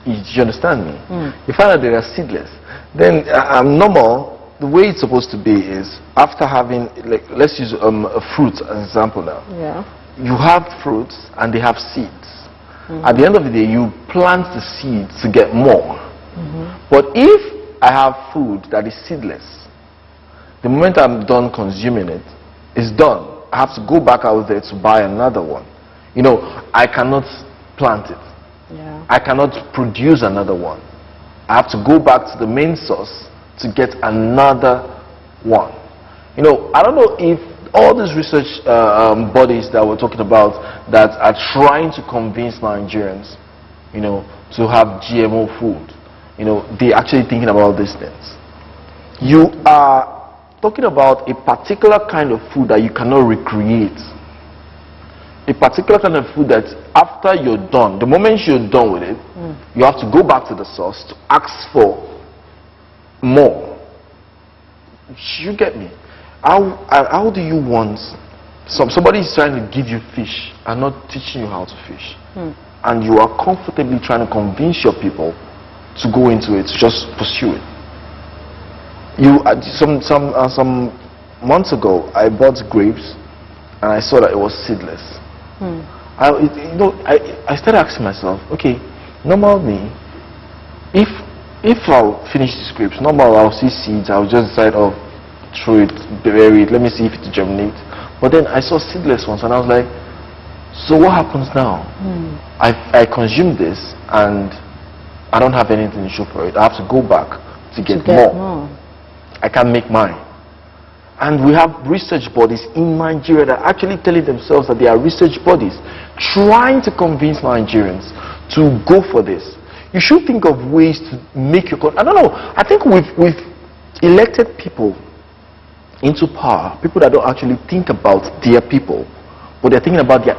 You understand me? You find out they are seedless. Then normal, the way it's supposed to be is, after having, like, let's use a fruit as an example now. Yeah. You have fruits and they have seeds. At the end of the day, you plant the seeds to get more. But if I have food that is seedless, the moment I'm done consuming it, it's done. I have to go back out there to buy another one. You know, I cannot plant it. Yeah. I cannot produce another one. I have to go back to the main source to get another one. You know, I don't know if all these research bodies that we're talking about that are trying to convince Nigerians, you know, to have GMO food, you know, they're actually thinking about these things. You are talking about a particular kind of food that you cannot recreate. a particular kind of food that after you're done, the moment you're done with it, you have to go back to the source to ask for more. You get me? How do you want somebody is trying to give you fish and not teaching you how to fish, and you are comfortably trying to convince your people to go into it, to just pursue it? Some months ago, I bought grapes and I saw that it was seedless. I started asking myself, okay, normally, if I'll finish these grapes, normally I'll see seeds, I'll just decide, oh, throw it, bury it, let me see if it germinates. But then I saw seedless ones and I was like, so what happens now? I consume this and I don't have anything to show for it. I have to go back to get more. I can't make mine. And we have research bodies in Nigeria that are actually telling themselves that they are research bodies, trying to convince Nigerians to go for this. You should think of ways to make your country. I don't know. I think we've elected people into power, people that don't actually think about their people, but they're thinking about their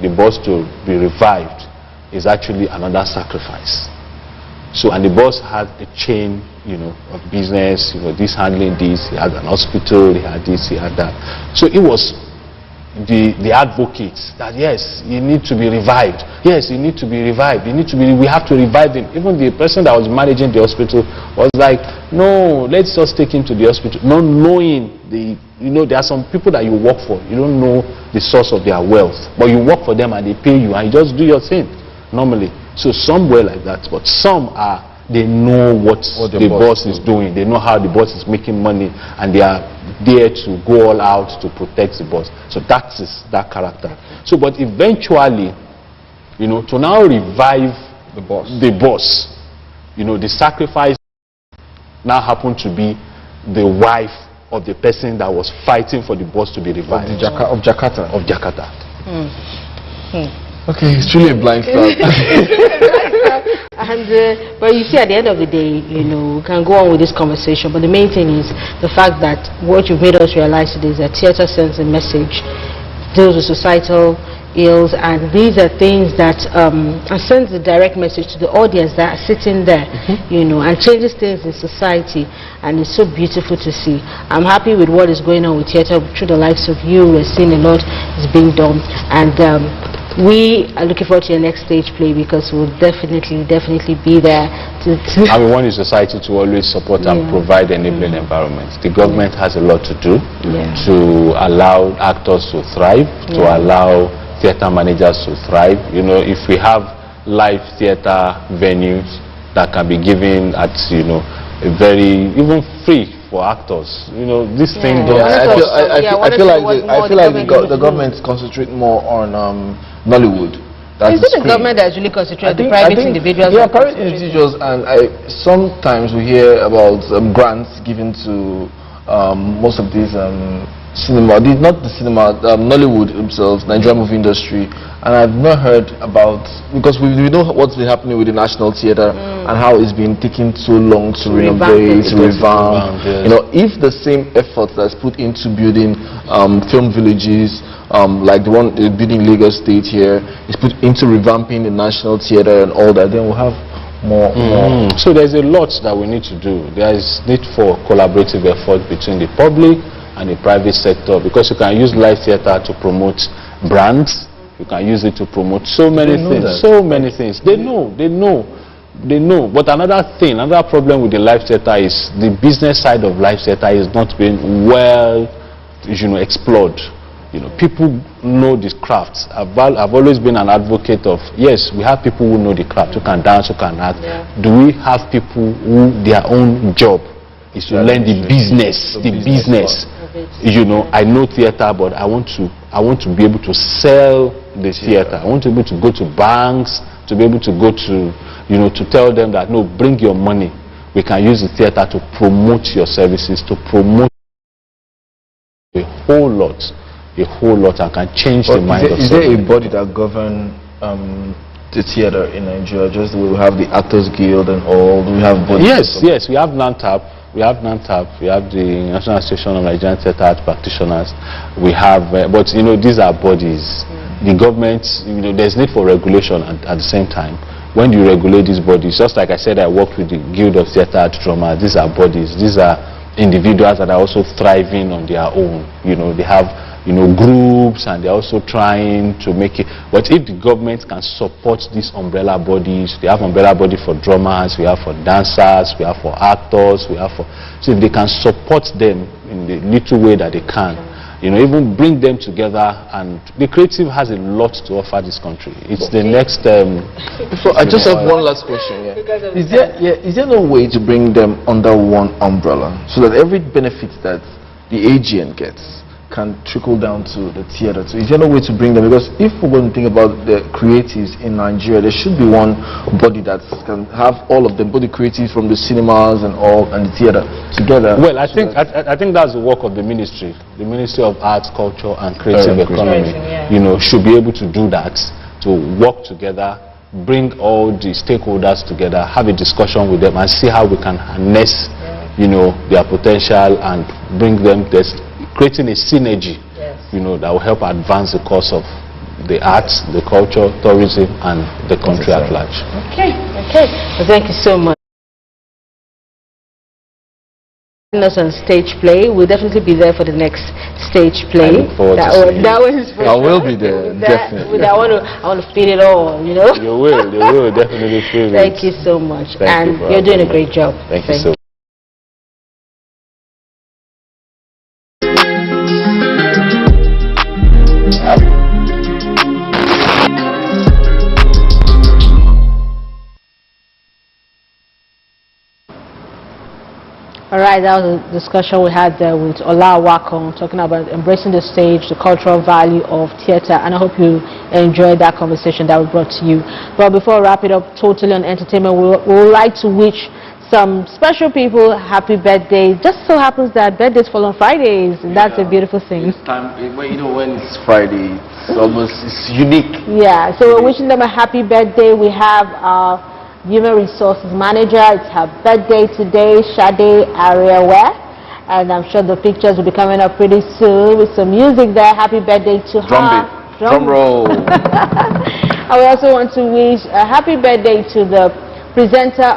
the boss to be revived is actually another sacrifice. So, and the boss had a chain, of business, this handling this, he had an hospital, he had this, he had that. So it was the advocates that yes, you need to be revived. Yes, you need to be revived. We have to revive him. Even the person that was managing the hospital was like, no, let's just take him to the hospital. Not knowing there are some people that you work for. You don't know the source of their wealth, but you work for them and they pay you and you just do your thing normally. So some were like that, but some are, they know what the boss is doing. They know how the boss is making money and they are there to go all out to protect the boss. So that is that character. So but eventually, to now revive the boss, the sacrifice now happened to be the wife of the person that was fighting for the boss to be revived. Of Jakarta. Of Jakarta. Okay, it's really a blind spot. But you see, at the end of the day, we can go on with this conversation, but the main thing is the fact that what you've made us realize today is that theater sends a message, deals with societal ills, and these are things that sends a direct message to the audience that are sitting there, and changes things in society, and it's so beautiful to see. I'm happy with what is going on with theater through the likes of you. We're seeing a lot is being done, and we are looking forward to your next stage play because we'll definitely be there and we want the society to always support and provide enabling environments. The government has a lot to do to allow actors to thrive, to allow theater managers to thrive. If we have live theater venues that can be given at a very even free for actors, this thing. I feel like the government concentrate more on Nollywood. Is it the government that's really concentrated, the private individuals? Yeah, private individuals, and sometimes we hear about grants given to most of these cinema, not the cinema, Nollywood themselves, Nigerian movie industry, and I've not heard about, because we know what's been happening with the National Theatre and how it's been taking so long to renovate, to revamp. If the same effort that's put into building film villages, like the one building Lagos State here, is put into revamping the National Theatre and all that, then we'll have more. So there's a lot that we need to do. There is need for collaborative effort between the public and the private sector, because you can use live theater to promote brands, you can use it to promote so many things. They know. But another problem with the live theater is the business side of live theater is not being well, explored. People know this craft. I've always been an advocate of, yes, we have people who know the craft, who can dance, who can act. Do we have people who their own job is to learn the business? I know theater, but I want to be able to sell the theater. I want to be able to go to banks, to be able to go to, to tell them that, no, bring your money. We can use the theater to promote your services, to promote a whole lot, and can change the mind of Is there a body that governs the theater in Nigeria? Just the way we have the Actors Guild and all, we have bodies? Yes, we have NANTAP. We have NANTAP, we have the National Association of Nigerian Theatre Art Practitioners. We have, but these are bodies. The government, there's need for regulation at the same time. When you regulate these bodies, just like I said, I worked with the Guild of Theatre Art Drama. These are bodies. These are individuals that are also thriving on their own. They have groups, and they're also trying to make it. But if the government can support these umbrella bodies, we have umbrella body for drummers, we have for dancers, we have for actors, we have for, so if they can support them in the little way that they can, even bring them together, and the creative has a lot to offer this country. It's the next so I just have one last question. Is there no way to bring them under one umbrella so that every benefit that the AGN gets can trickle down to the theater? So is there no way to bring them? Because if we're going to think about the creatives in Nigeria, there should be one body that can have all of them, both the creatives from the cinemas and the theater together. Well, I think that's the work of the ministry. The Ministry of Arts, Culture and Creative Economy, should be able to do that, to work together, bring all the stakeholders together, have a discussion with them, and see how we can harness, their potential and bring them this, creating a synergy, that will help advance the cause of the arts, the culture, tourism, and the country at large. Okay. Well, thank you so much. Us on stage play. We'll definitely be there for the next stage play. I look forward to seeing you. That was for I will be there, definitely. I want to feel it all, you know. You will definitely feel it. Thank you so much. Thank you, you're doing a great job. Thank you so much. All right, that was a discussion we had there with Ola Wakon, talking about embracing the stage, the cultural value of theatre, and I hope you enjoyed that conversation that we brought to you. But before we wrap it up totally on entertainment, we would like to wish some special people happy birthday. Just so happens that birthdays fall on Fridays, and that's a beautiful thing. This time, you know, when it's Friday, it's unique. Yeah, so we're wishing them a happy birthday. We have our Human Resources Manager. It's her birthday today, Shade Ariawe, and I'm sure the pictures will be coming up pretty soon with some music there. Happy birthday to her. Drum roll. I also want to wish a happy birthday to the presenter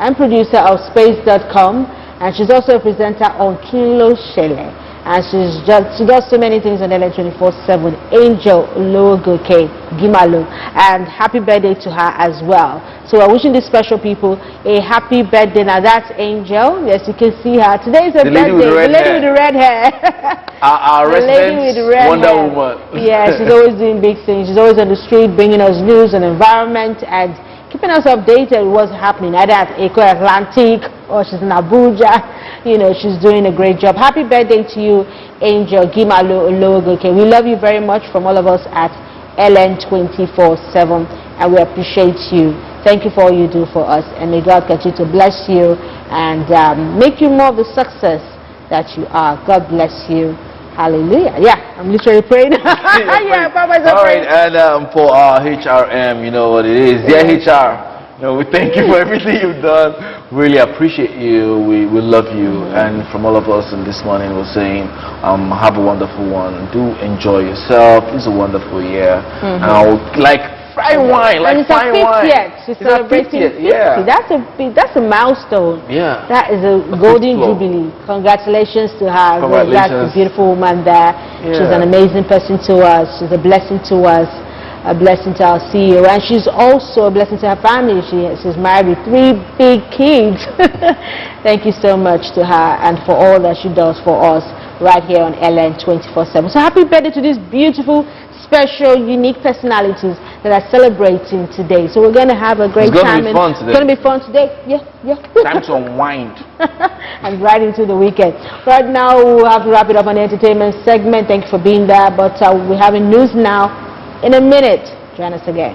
and producer of Space.com, and she's also a presenter on Kilo Shele. And she does so many things on LN 24/7. Angel Logoke Gimalo, and happy birthday to her as well. So we're wishing these special people a happy birthday. Now that's Angel. Yes, you can see her. Today is her birthday. The lady with the red hair. Our resident Wonder Woman. Yeah, she's always doing big things. She's always on the street bringing us news and environment and keeping us updated with what's happening either at Eco Atlantic or she's in Abuja. You know, she's doing a great job. Happy birthday to you, Angel Gimalo Ologoke. We love you very much from all of us at LN 24/7, and we appreciate you. Thank you for all you do for us, and may God continue to bless you and make you more of the success that you are. God bless you. Hallelujah. Yeah, I'm literally praying. Yeah, Papa's all right, and for our HRM, you know what it is. Yeah, HR. You know, we thank you for everything you've done. Really appreciate you. We love you. And from all of us in this morning, we're saying, have a wonderful one. Do enjoy yourself. It's a wonderful year. And I would like fine wine, like fine wine. She's celebrating 50. Yeah. That's a milestone. Yeah. That is a golden jubilee. Congratulations to her. That's a beautiful woman there. Yeah. She's an amazing person to us. She's a blessing to us. A blessing to our CEO, and she's also a blessing to her family. She's married with 3 big kids. Thank you so much to her and for all that she does for us right here on LN 24/7. So happy birthday to these beautiful, special, unique personalities that are celebrating today. So we're going to have a great time. It's going to be fun today. It's going to be fun today. Yeah. Time to unwind. And right into the weekend. Right now, we'll have to wrap it up on the entertainment segment. Thank you for being there. But we're having news now. In a minute, join us again.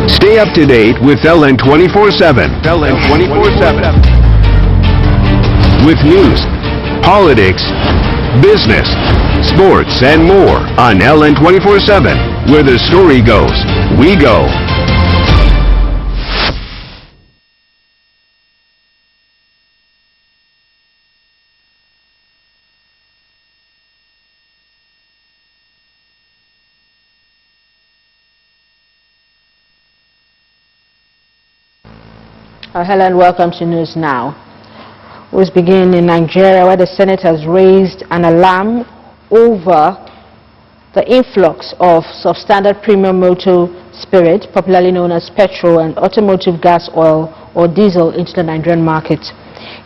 Stay up to date with LN 24/7. LN 24/7. With news, politics, business, sports, and more on LN 24/7. Where the story goes, we go. Hello and welcome to News Now. We'll begin in Nigeria, where the Senate has raised an alarm over the influx of substandard premium motor spirit, popularly known as petrol and automotive gas oil or diesel, into the Nigerian market.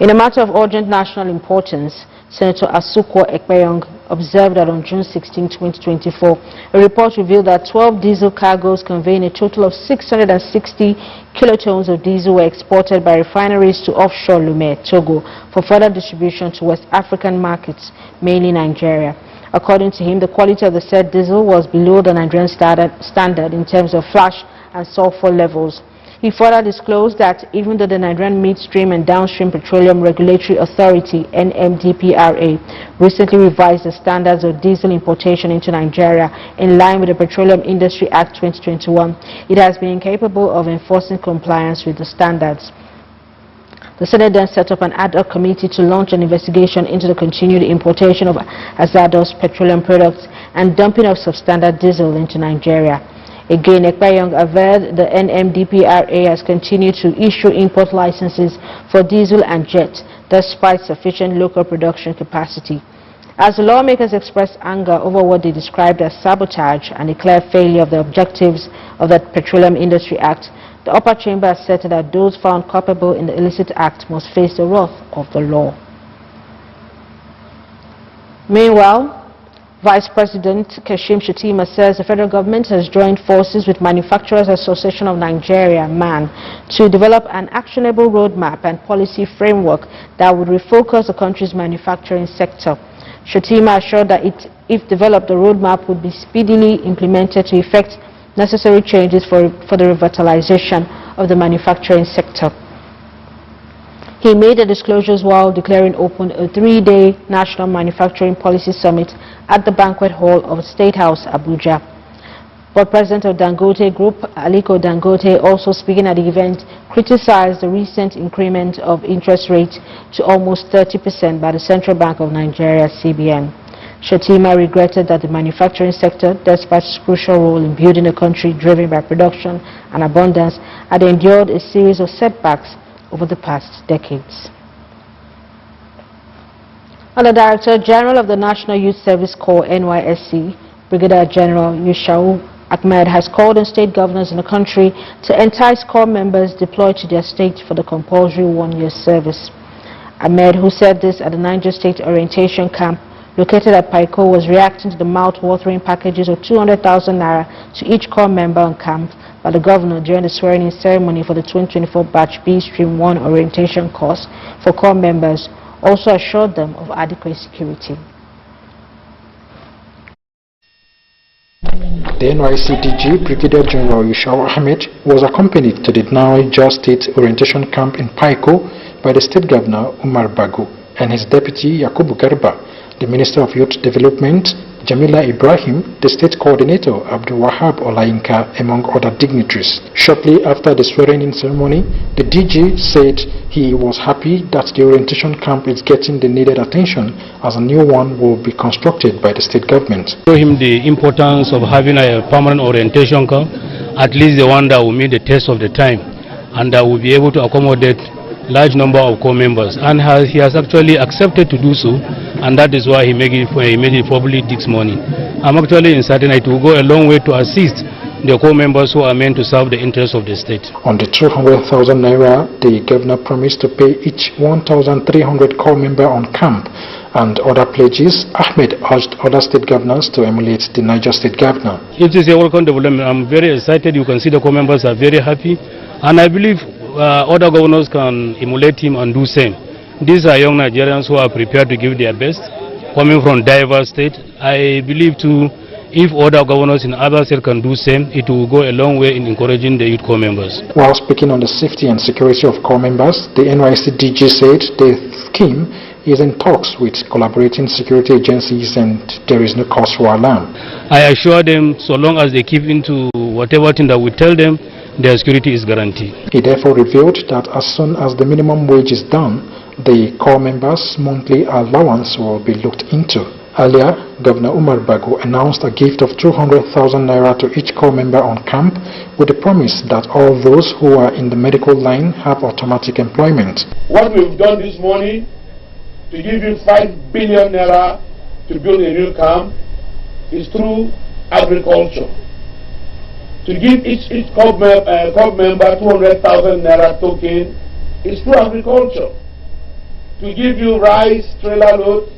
In a matter of urgent national importance, Senator Asukwo Ekpeyong observed that on June 16, 2024, a report revealed that 12 diesel cargoes conveying a total of 660 kilotons of diesel were exported by refineries to offshore Lomé, Togo, for further distribution to West African markets, mainly Nigeria. According to him, the quality of the said diesel was below the Nigerian standard in terms of flash and sulfur levels. He further disclosed that even though the Nigerian Midstream and Downstream Petroleum Regulatory Authority (NMDPRA) recently revised the standards of diesel importation into Nigeria in line with the Petroleum Industry Act 2021, it has been incapable of enforcing compliance with the standards. The Senate then set up an ad hoc committee to launch an investigation into the continued importation of hazardous petroleum products and dumping of substandard diesel into Nigeria. Again, Ekpayong averred the NMDPRA has continued to issue import licenses for diesel and jet despite sufficient local production capacity. As the lawmakers expressed anger over what they described as sabotage and a clear failure of the objectives of the Petroleum Industry Act, the upper chamber asserted that those found culpable in the illicit act must face the wrath of the law. Meanwhile, Vice President Kashim Shettima says the federal government has joined forces with Manufacturers Association of Nigeria, MAN, to develop an actionable roadmap and policy framework that would refocus the country's manufacturing sector. Shettima assured that if developed, the roadmap would be speedily implemented to effect necessary changes for the revitalization of the manufacturing sector. He made the disclosures while declaring open a 3-day National Manufacturing Policy Summit at the Banquet Hall of State House, Abuja. But President of Dangote Group, Aliko Dangote, also speaking at the event, criticized the recent increment of interest rates to almost 30% by the Central Bank of Nigeria, CBN. Shettima regretted that the manufacturing sector, despite its crucial role in building a country driven by production and abundance, had endured a series of setbacks over the past decades. And the Director General of the National Youth Service Corps, NYSC, Brigadier General Yushau Ahmed, has called on state governors in the country to entice corps members deployed to their state for the compulsory one-year service. Ahmed, who said this at the Niger State Orientation Camp located at Paiko, was reacting to the mouth-watering packages of 200,000 naira to each corps member on camp by the governor during the swearing-in ceremony for the 2024 Batch B Stream 1 orientation course for corps members, also assured them of adequate security. The NYCDG Brigadier General Yushau Ahmed was accompanied to the Niger State Orientation Camp in Paiko by the State Governor Umar Bago and his Deputy Yakubu Garba, the Minister of Youth Development Jamila Ibrahim, the State Coordinator Abdul Wahab Olainka, among other dignitaries. Shortly after the swearing-in ceremony, the DG said he was happy that the orientation camp is getting the needed attention as a new one will be constructed by the state government. Show him the importance of having a permanent orientation camp, at least the one that will meet the test of the time and that will be able to accommodate large number of corps members, and he has actually accepted to do so, and that is why he made it public this morning. I'm actually certain it will go a long way to assist the corps members who are meant to serve the interests of the state. On the 200,000 naira, the governor promised to pay each 1,300 corps member on camp and other pledges. Ahmed urged other state governors to emulate the Niger State Governor. It is a welcome development. I'm very excited. You can see the corps members are very happy, and I believe other governors can emulate him and do same. These are young Nigerians who are prepared to give their best, coming from diverse states. I believe too, if other governors in other states can do same, it will go a long way in encouraging the youth corps members. While speaking on the safety and security of corps members, the NYC DG said the scheme is in talks with collaborating security agencies and there is no cause for alarm. I assure them, so long as they keep into whatever thing that we tell them, their security is guaranteed. He therefore revealed that as soon as the minimum wage is done, the corps members' monthly allowance will be looked into. Earlier, Governor Umar Bago announced a gift of 200,000 naira to each corps member on camp with the promise that all those who are in the medical line have automatic employment. What we've done this morning to give you 5 billion naira to build a new camp is through agriculture. To give each corps member 200,000 naira token is through agriculture. To give you rice trailer load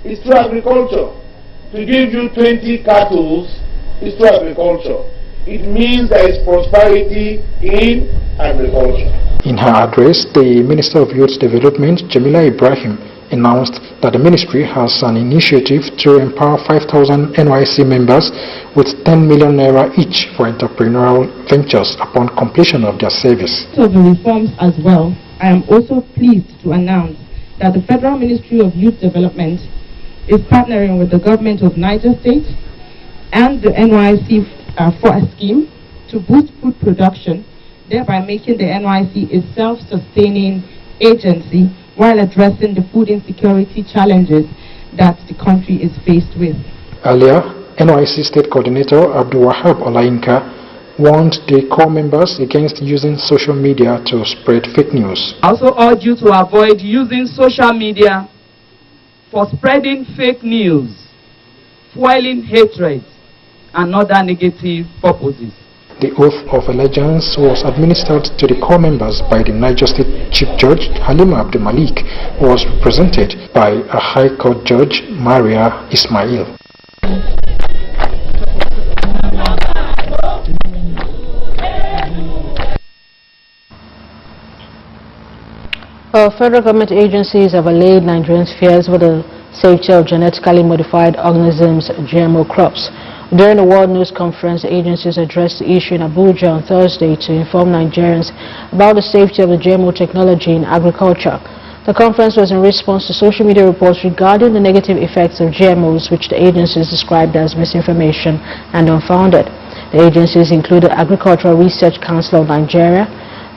is through agriculture. To give you 20 cattle is through agriculture. It means there is prosperity in agriculture. In her address, the Minister of Youth Development, Jamila Ibrahim, announced that the ministry has an initiative to empower 5,000 NYC members with 10 million naira each for entrepreneurial ventures upon completion of their service. Of the reforms as well, I am also pleased to announce that the Federal Ministry of Youth Development is partnering with the government of Niger State and the NYC for a scheme to boost food production, thereby making the NYC a self-sustaining agency while addressing the food insecurity challenges that the country is faced with. Earlier, NYSC State Coordinator Abdul Wahab Olainka warned the core members against using social media to spread fake news. I also urge you to avoid using social media for spreading fake news, fueling hatred, and other negative purposes. The oath of allegiance was administered to the core members by the Niger State Chief Judge Halima Abdul Malik, who was represented by a High Court Judge Maria Ismail. Federal government agencies have allayed Nigerians' fears for the safety of genetically modified organisms, GMO crops. During the World News Conference, agencies addressed the issue in Abuja on Thursday to inform Nigerians about the safety of the GMO technology in agriculture. The conference was in response to social media reports regarding the negative effects of GMOs, which the agencies described as misinformation and unfounded. The agencies include the Agricultural Research Council of Nigeria,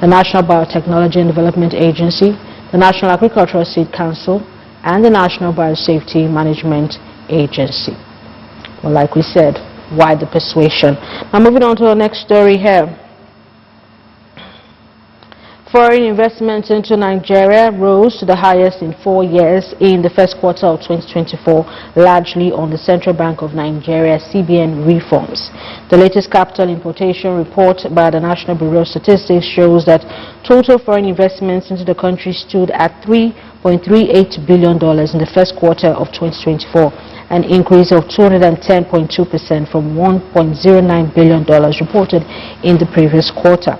the National Biotechnology and Development Agency, the National Agricultural Seed Council, and the National Biosafety Management Agency. Well, like we said, why the persuasion? Now moving on to our next story here. Foreign investments into Nigeria rose to the highest in 4 years in the first quarter of 2024, largely on the Central Bank of Nigeria CBN reforms. The latest capital importation report by the National Bureau of Statistics shows that total foreign investments into the country stood at $3.38 billion in the first quarter of 2024, an increase of 210.2% from $1.09 billion reported in the previous quarter.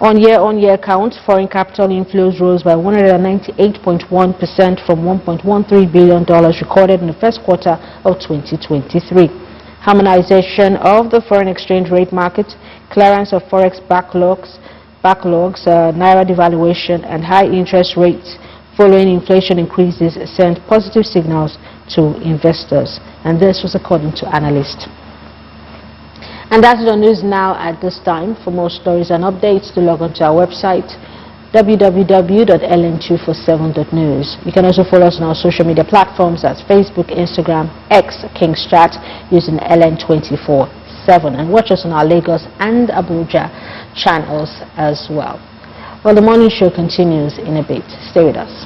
On year-on-year count, foreign capital inflows rose by 198.1% from $1.13 billion recorded in the first quarter of 2023. Harmonization of the foreign exchange rate market, clearance of forex backlogs, naira devaluation, and high interest rates following inflation increases sent positive signals to investors. And this was according to analysts. And that's the news now at this time. For more stories and updates, to log on to our website, www.ln247.news. You can also follow us on our social media platforms, that's Facebook, Instagram, X, Kingstrat, using LN247. And watch us on our Lagos and Abuja channels as well. Well, the morning show continues in a bit. Stay with us.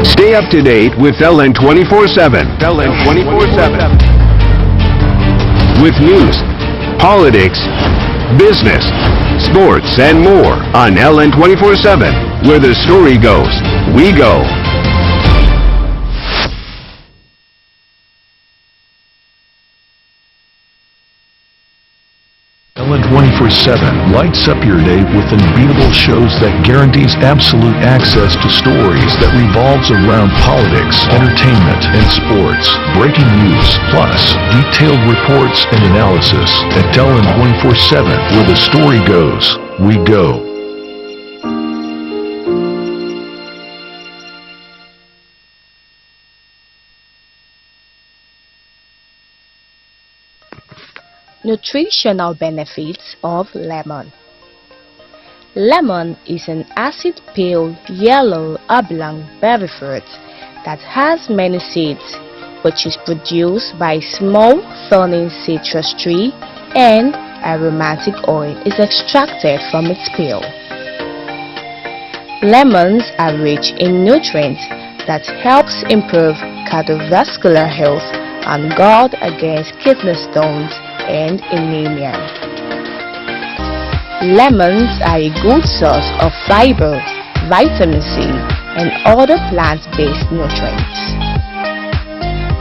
Stay up to date with LN247. LN247. With news, politics, business, sports, and more on LN247. Where the story goes, we go. LN247 lights up your day with unbeatable shows that guarantees absolute access to stories that revolves around politics, entertainment, and sports. Breaking news, plus detailed reports and analysis. At LN247, where the story goes, we go. Nutritional benefits of lemon. Lemon is an acid pale yellow oblong berry fruit that has many seeds, which is produced by a small thorny citrus tree, and aromatic oil is extracted from its peel. Lemons are rich in nutrients that helps improve cardiovascular health and guard against kidney stones and anemia. Lemons are a good source of fiber, vitamin C, and other plant-based nutrients.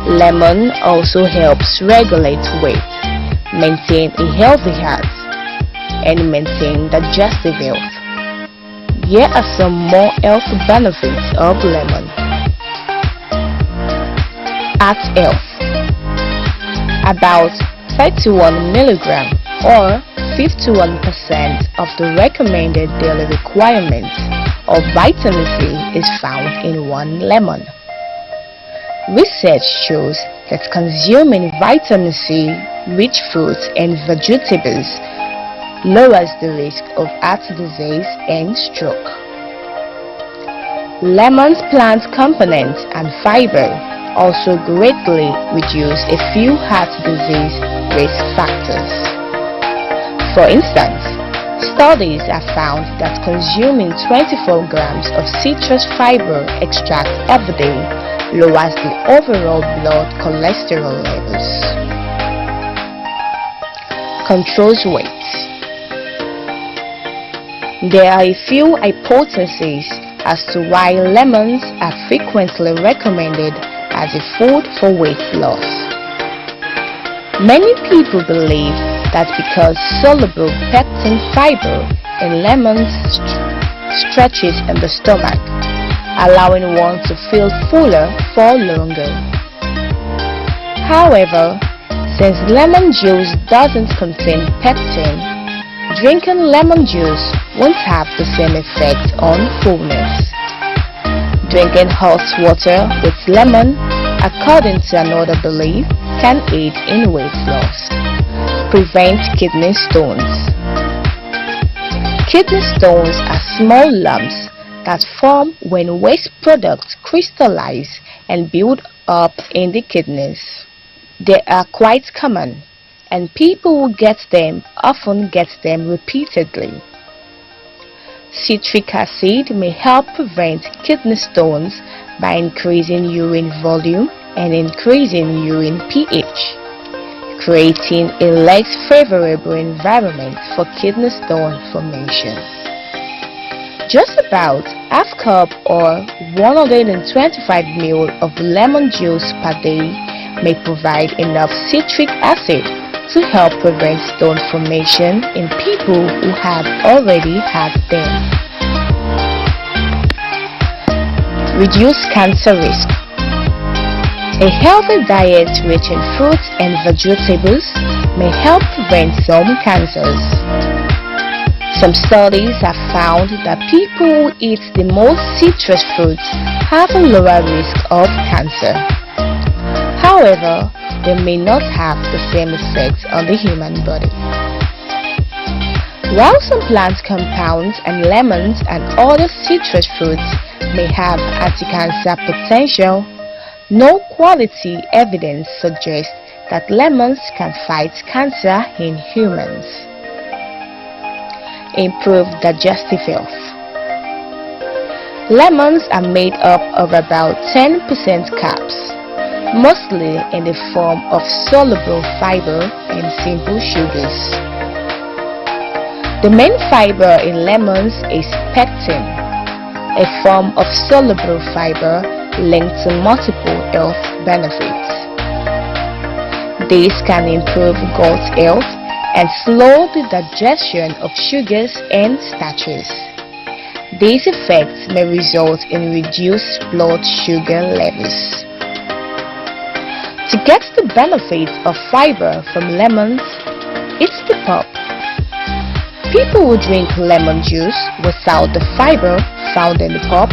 Lemon also helps regulate weight, maintain a healthy heart, and maintain digestive health. Here are some more health benefits of lemon. Heart health. About 31 milligram or 51% of the recommended daily requirement of vitamin C is found in one lemon. Research shows that consuming vitamin C rich fruits and vegetables lowers the risk of heart disease and stroke. Lemon's plant components and fiber also greatly reduce a few heart disease risk factors. For instance, studies have found that consuming 24 grams of citrus fiber extract every day lowers the overall blood cholesterol levels. Controls weight. There are a few hypotheses as to why lemons are frequently recommended as a food for weight loss. Many people believe that because soluble pectin fiber in lemons stretches in the stomach, allowing one to feel fuller for longer. However, since lemon juice doesn't contain pectin, drinking lemon juice won't have the same effect on fullness. Drinking hot water with lemon, according to another belief, can aid in weight loss. Prevent kidney stones. Kidney stones are small lumps that form when waste products crystallize and build up in the kidneys. They are quite common, and people who get them often get them repeatedly. Citric acid may help prevent kidney stones by increasing urine volume and increasing urine pH, creating a less favorable environment for kidney stone formation. Just about half cup or 125 ml of lemon juice per day may provide enough citric acid to help prevent stone formation in people who have already had them. Reduce cancer risk. A healthy diet rich in fruits and vegetables may help prevent some cancers. Some studies have found that people who eat the most citrus fruits have a lower risk of cancer. However, they may not have the same effect on the human body. While some plant compounds and lemons and other citrus fruits may have anti-cancer potential, no quality evidence suggests that lemons can fight cancer in humans. Improve digestive health. Lemons are made up of about 10% carbs, mostly in the form of soluble fiber and simple sugars. The main fiber in lemons is pectin, a form of soluble fiber linked to multiple health benefits. This can improve gut health and slow the digestion of sugars and starches. These effects may result in reduced blood sugar levels. To get the benefits of fiber from lemons, eat the pulp. People who drink lemon juice without the fiber found in the pulp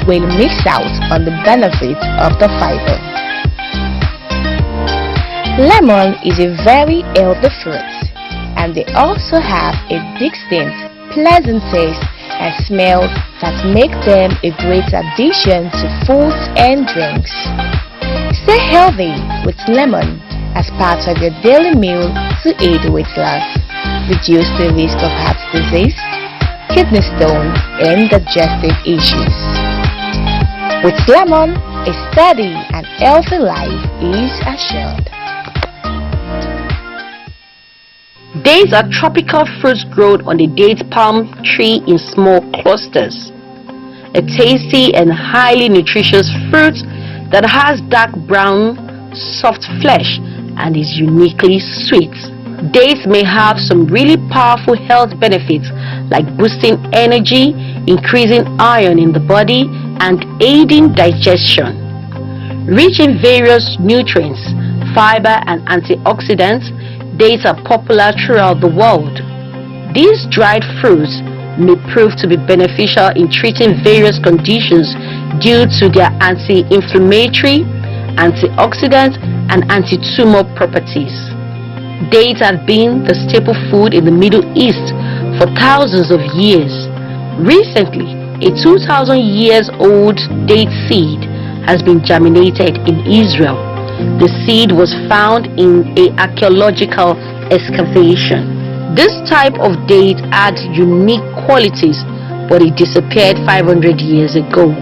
will miss out on the benefits of the fiber. Lemon is a very healthy fruit, and they also have a distinct, pleasant taste and smell that make them a great addition to foods and drinks. Stay healthy with lemon as part of your daily meal to aid weight loss, reduce the risk of heart disease, kidney stone, and digestive issues. With lemon, a steady and healthy life is assured. Dates are tropical fruits grown on the date palm tree in small clusters. A tasty and highly nutritious fruit that has dark brown, soft flesh and is uniquely sweet. Dates may have some really powerful health benefits like boosting energy, increasing iron in the body, and aiding digestion. Rich in various nutrients, fiber, and antioxidants, dates are popular throughout the world. These dried fruits may prove to be beneficial in treating various conditions due to their anti-inflammatory, antioxidant, and anti-tumor properties. Dates have been the staple food in the Middle East for thousands of years. Recently, A 2,000 years old date seed has been germinated in Israel. The seed was found in an archaeological excavation. This type of date had unique qualities, but it disappeared 500 years ago.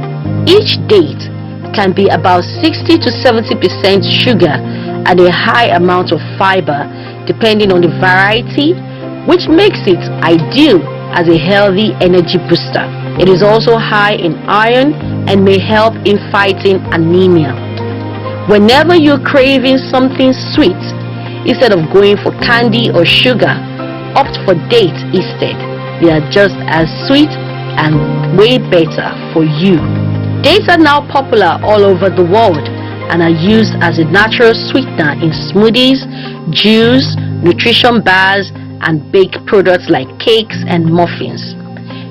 Each date can be about 60 to 70% sugar and a high amount of fiber, depending on the variety, which makes it ideal as a healthy energy booster. It is also high in iron and may help in fighting anemia. Whenever you're craving something sweet, instead of going for candy or sugar, opt for dates instead. They are just as sweet and way better for you. Dates are now popular all over the world and are used as a natural sweetener in smoothies, juice, nutrition bars, and baked products like cakes and muffins.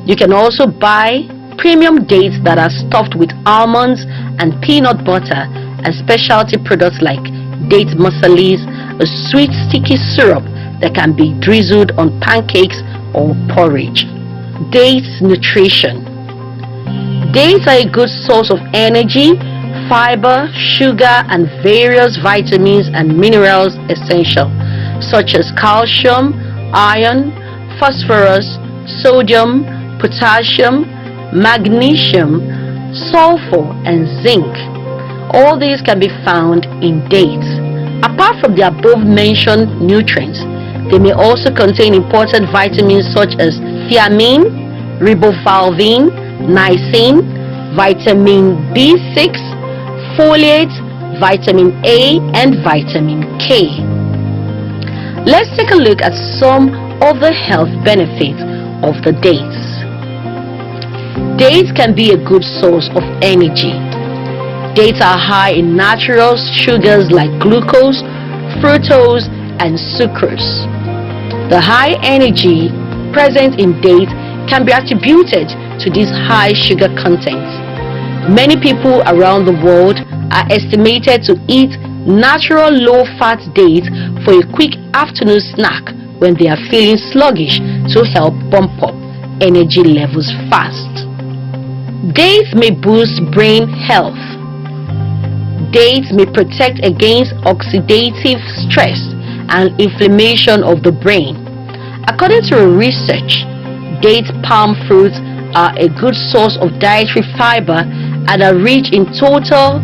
You can also buy premium dates that are stuffed with almonds and peanut butter, and specialty products like date masalis, a sweet sticky syrup that can be drizzled on pancakes or porridge. Dates nutrition. Dates are a good source of energy, fiber, sugar, and various vitamins and minerals essential, such as calcium, iron, phosphorus, sodium, potassium, magnesium, sulfur, and zinc. All these can be found in dates. Apart from the above mentioned nutrients, they may also contain important vitamins such as thiamine, riboflavin, niacin, vitamin B6, folate, vitamin A, and vitamin K. Let's take a look at some of the health benefits of the dates. Dates can be a good source of energy. Dates are high in natural sugars like glucose, fructose, and sucrose. The high energy present in dates can be attributed to this high sugar content. Many people around the world are estimated to eat natural low-fat dates for a quick afternoon snack when they are feeling sluggish to help bump up energy levels fast. Dates may boost brain health. Dates may protect against oxidative stress and inflammation of the brain. According to research, date palm fruits are a good source of dietary fiber and are rich in total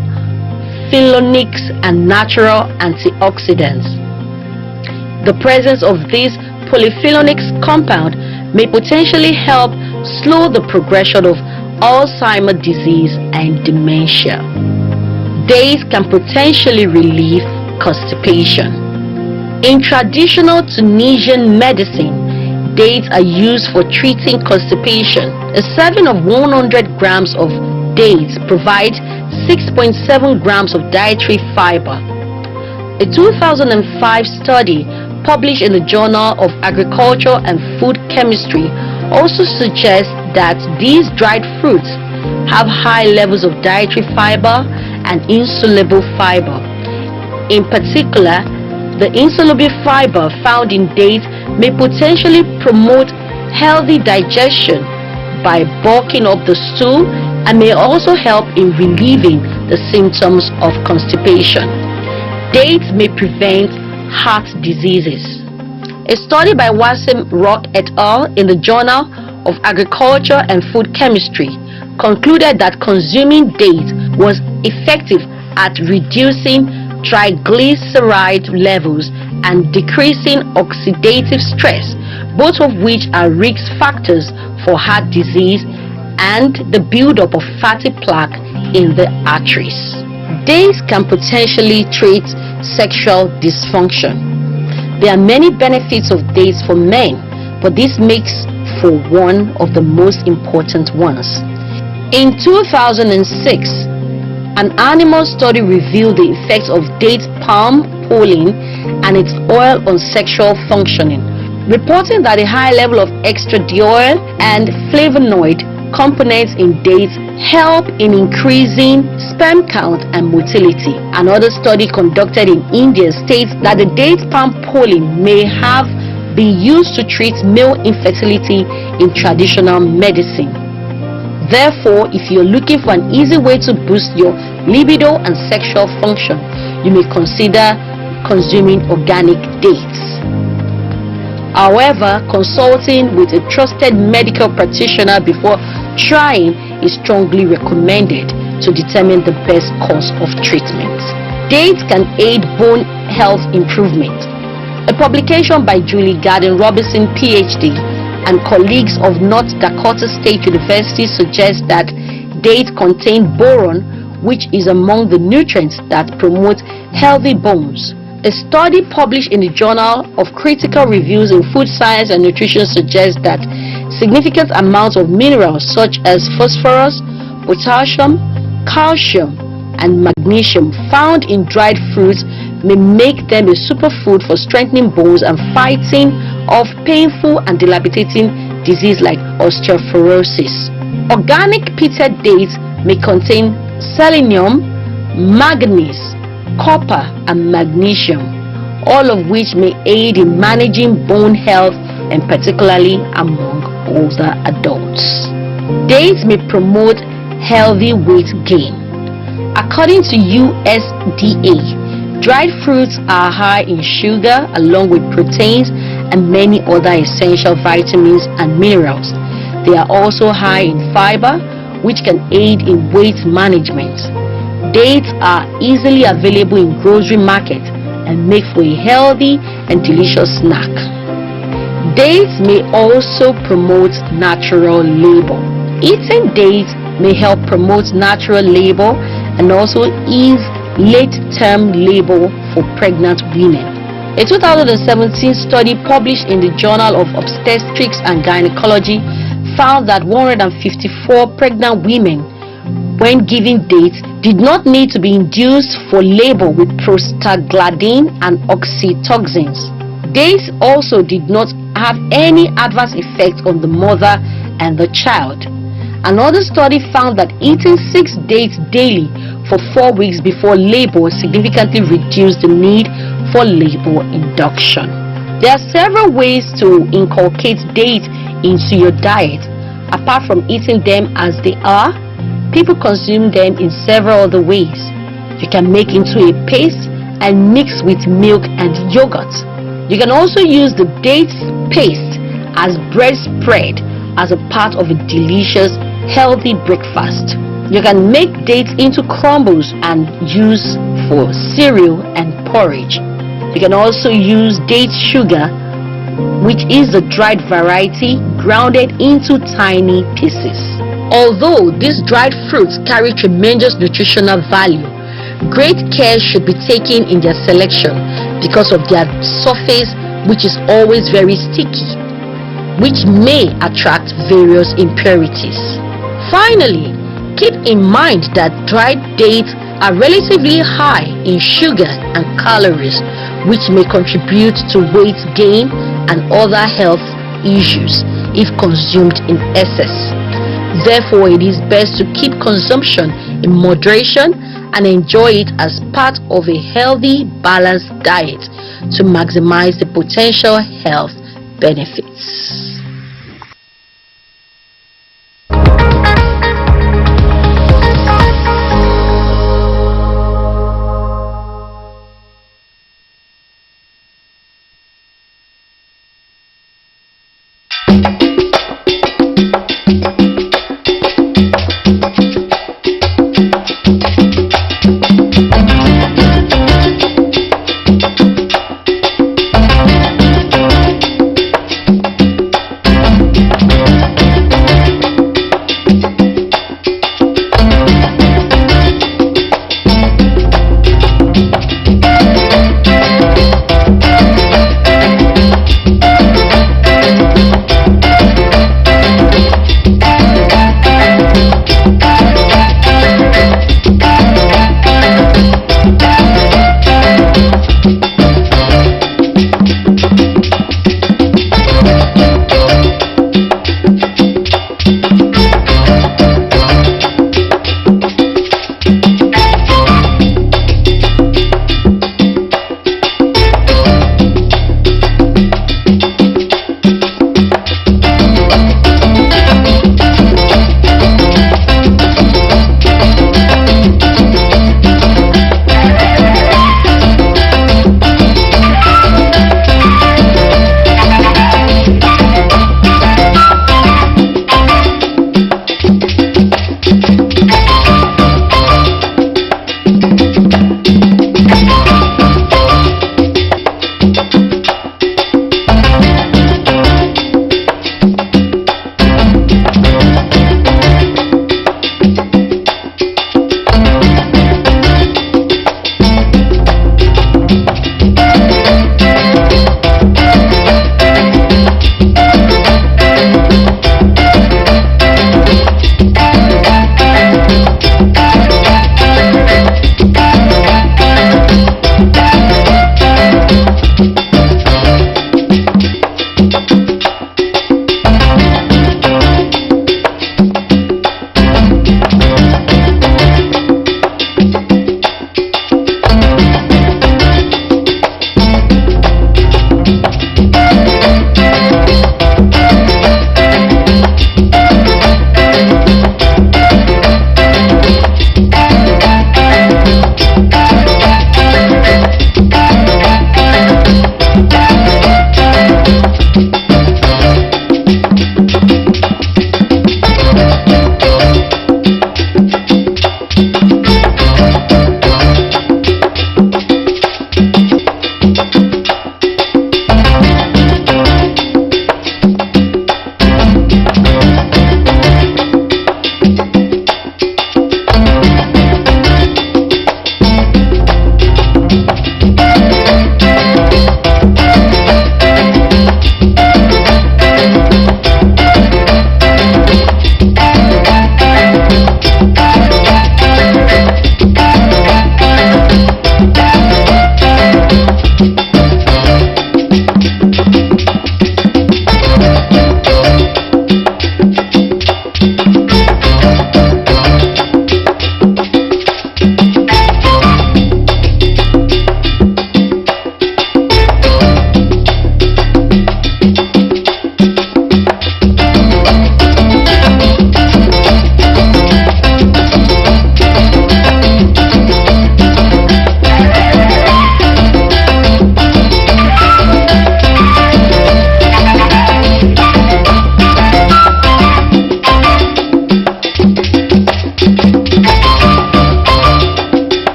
phenolics and natural antioxidants. The presence of this polyphenolics compound may potentially help slow the progression of Alzheimer's disease and dementia. Dates can potentially relieve constipation. In traditional Tunisian medicine, dates are used for treating constipation. A serving of 100 grams of dates provides 6.7 grams of dietary fiber. A 2005 study published in the Journal of Agriculture and Food Chemistry also suggests that these dried fruits have high levels of dietary fiber and insoluble fiber. In particular, the insoluble fiber found in dates may potentially promote healthy digestion by bulking up the stool and may also help in relieving the symptoms of constipation. Dates may prevent heart diseases. A study by Wassim Rock et al. In the Journal of Agriculture and Food Chemistry concluded that consuming dates was effective at reducing triglyceride levels and decreasing oxidative stress, both of which are risk factors for heart disease and the buildup of fatty plaque in the arteries. Dates can potentially treat sexual dysfunction. There are many benefits of dates for men, but this makes for one of the most important ones. In 2006, an animal study revealed the effects of date palm pollen and its oil on sexual functioning, reporting that a high level of estradiol and flavonoid components in dates help in increasing sperm count and motility. Another study conducted in India states that the date palm pollen may have been used to treat male infertility in traditional medicine. Therefore, if you're looking for an easy way to boost your libido and sexual function, you may consider consuming organic dates. However, consulting with a trusted medical practitioner before trying is strongly recommended to determine the best course of treatment. Dates can aid bone health improvement. A publication by Julie Garden Robinson, PhD, and colleagues of North Dakota State University suggests that dates contain boron, which is among the nutrients that promote healthy bones. A study published in the Journal of Critical Reviews in Food Science and Nutrition suggests that significant amounts of minerals such as phosphorus, potassium, calcium, and magnesium found in dried fruits may make them a superfood for strengthening bones and fighting off painful and debilitating disease like osteoporosis. Organic pitted dates may contain selenium, manganese, copper, and magnesium, all of which may aid in managing bone health, and particularly among older adults. Dates may promote healthy weight gain. According to USDA, dried fruits are high in sugar along with proteins and many other essential vitamins and minerals. They are also high in fiber, which can aid in weight management. Dates are easily available in grocery markets and make for a healthy and delicious snack. Dates may also promote natural labor. Eating dates may help promote natural labor and also ease late-term labor for pregnant women. A 2017 study published in the Journal of Obstetrics and Gynecology found that 154 pregnant women, when giving dates, did not need to be induced for labor with prostaglandin and oxytocins. Dates also did not have any adverse effect on the mother and the child. Another study found that eating 6 dates daily for 4 weeks before labor significantly reduced the need for labor induction. There are several ways to inculcate dates into your diet. Apart from eating them as they are, people consume them in several other ways. You can make into a paste and mix with milk and yogurt. You can also use the dates paste as bread spread as a part of a delicious, healthy breakfast. You can make dates into crumbles and use for cereal and porridge. You can also use date sugar, which is the dried variety, grounded into tiny pieces. Although these dried fruits carry tremendous nutritional value, great care should be taken in their selection because of their surface, which is always very sticky, which may attract various impurities. Finally, keep in mind that dried dates are relatively high in sugar and calories, which may contribute to weight gain and other health issues if consumed in excess. Therefore, it is best to keep consumption in moderation and enjoy it as part of a healthy, balanced diet to maximize the potential health benefits.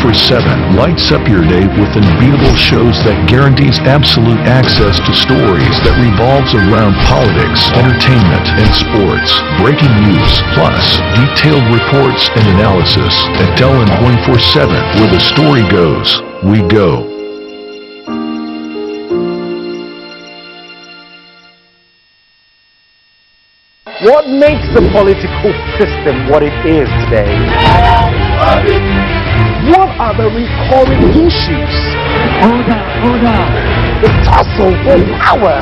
24/7 lights up your day with unbeatable shows that guarantees absolute access to stories that revolves around politics, entertainment, and sports. Breaking news, plus detailed reports and analysis. At Ellen 24/7, where the story goes, we go. What makes the political system what it is today? What are the recurring issues? Order. The tussle for power.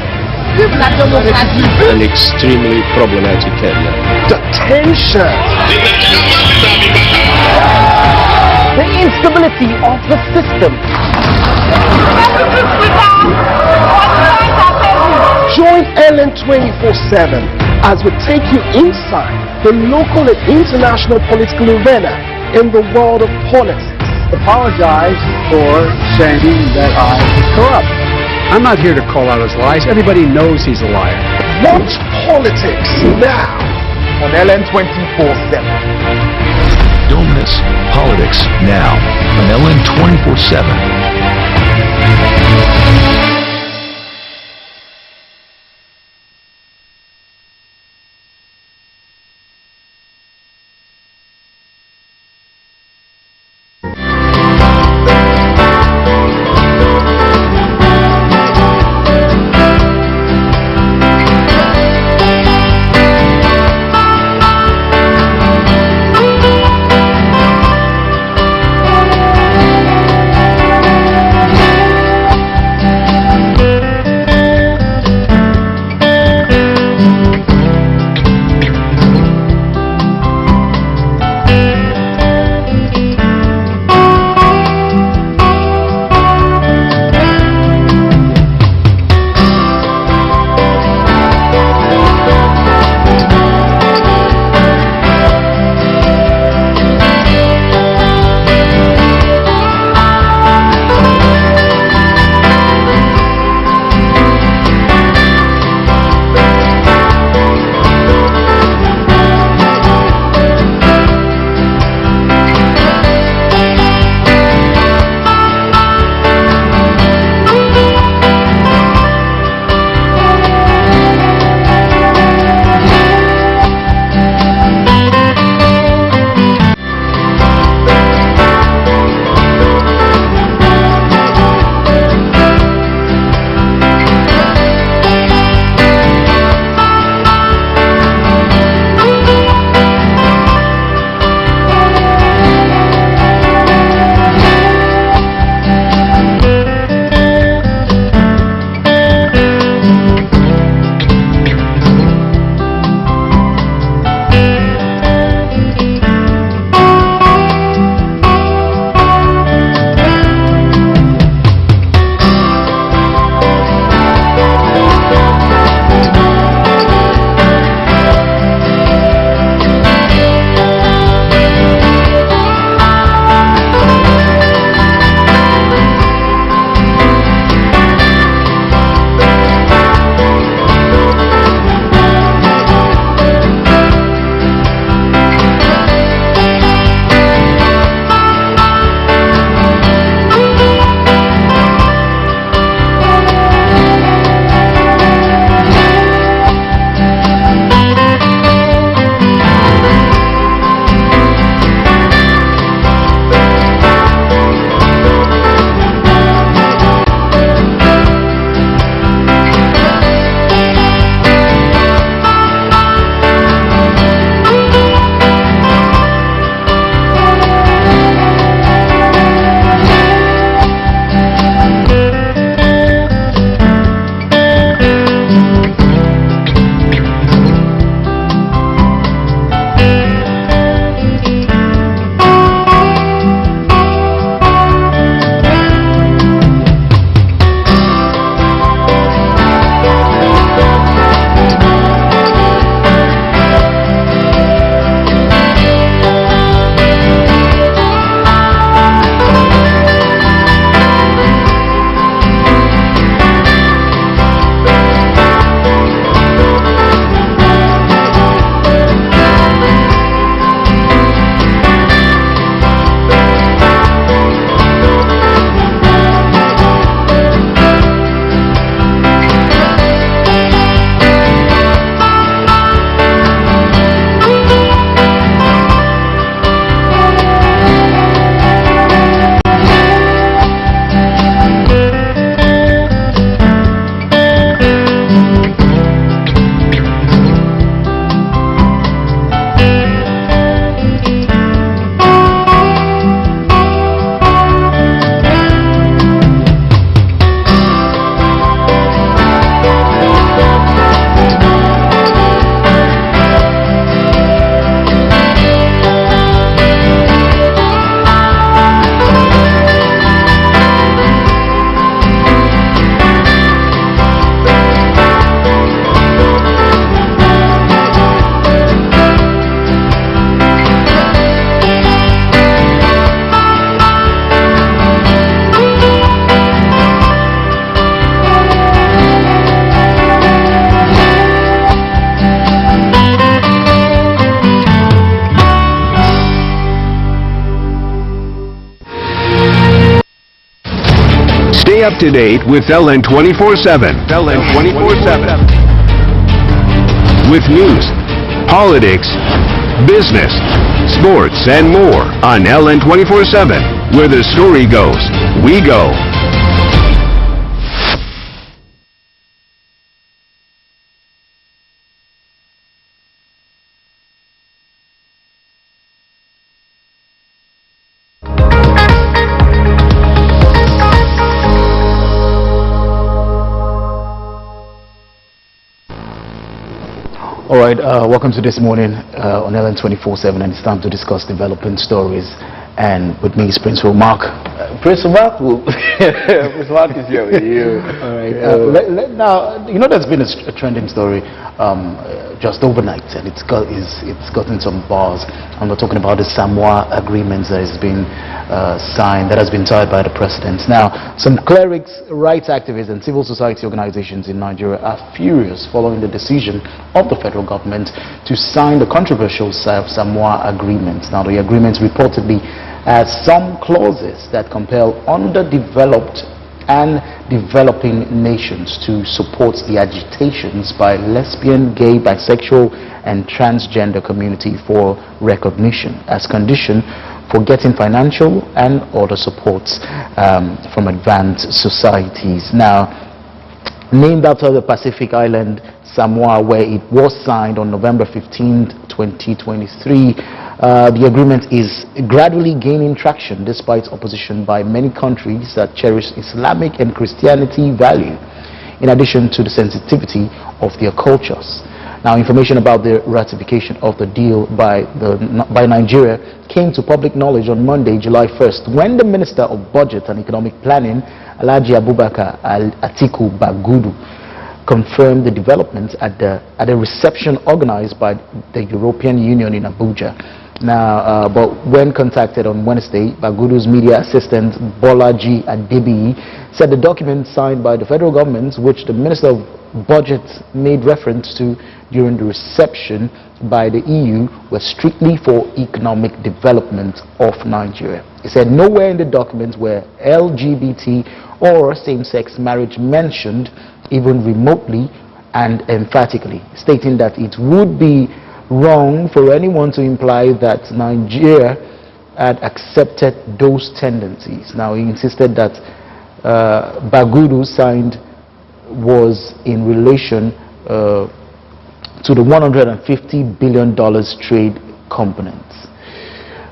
An extremely problematic area. The tension. The instability of the system. Join Ellen 24/7 as we take you inside the local and international political arena in the world of politics. Apologize for saying that I was corrupt. I'm not here to call out his lies. Everybody knows he's a liar. Watch politics now on Ellen 24/7. Don't miss Politics Now on Ellen 24/7. Stay up to date with LN 24/7. LN 24/7. With news, politics, business, sports, and more on LN 24/7. Where the story goes, we go. All right, welcome to This Morning on LN 24/7, and it's time to discuss developing stories. And with me is Principal Mark. Principal Mark, Principal Mark is here with you. All right. Now, you know, there's been a trending story just overnight, and it's gotten some buzz. And we're talking about the Samoa agreements that has been signed, that has been signed by the president. Now, some clerics, rights activists, and civil society organizations in Nigeria are furious following the decision of the federal government to sign the controversial Samoa agreements. Now, the agreements reportedly has some clauses that compel underdeveloped and developing nations to support the agitations by lesbian, gay, bisexual, and transgender community for recognition as condition for getting financial and other supports from advanced societies. Now, named after the Pacific island Samoa, where it was signed on November 15, 2023, the agreement is gradually gaining traction despite opposition by many countries that cherish Islamic and Christianity value, in addition to the sensitivity of their cultures. Now, information about the ratification of the deal by Nigeria came to public knowledge on Monday, July 1st, when the Minister of Budget and Economic Planning, Alhaji Abubakar Atiku Bagudu, confirmed the developments at a reception organized by the European Union in Abuja. Now, but when contacted on Wednesday, Bagudu's media assistant Bolaji Adebiyi said the document signed by the federal government, which the Minister of Budget made reference to during the reception by the EU, were strictly for economic development of Nigeria. He said nowhere in the document were LGBT or same-sex marriage mentioned, even remotely and emphatically, stating that it would be wrong for anyone to imply that Nigeria had accepted those tendencies. Now, he insisted that Bagudu signed was in relation to the $150 billion trade components.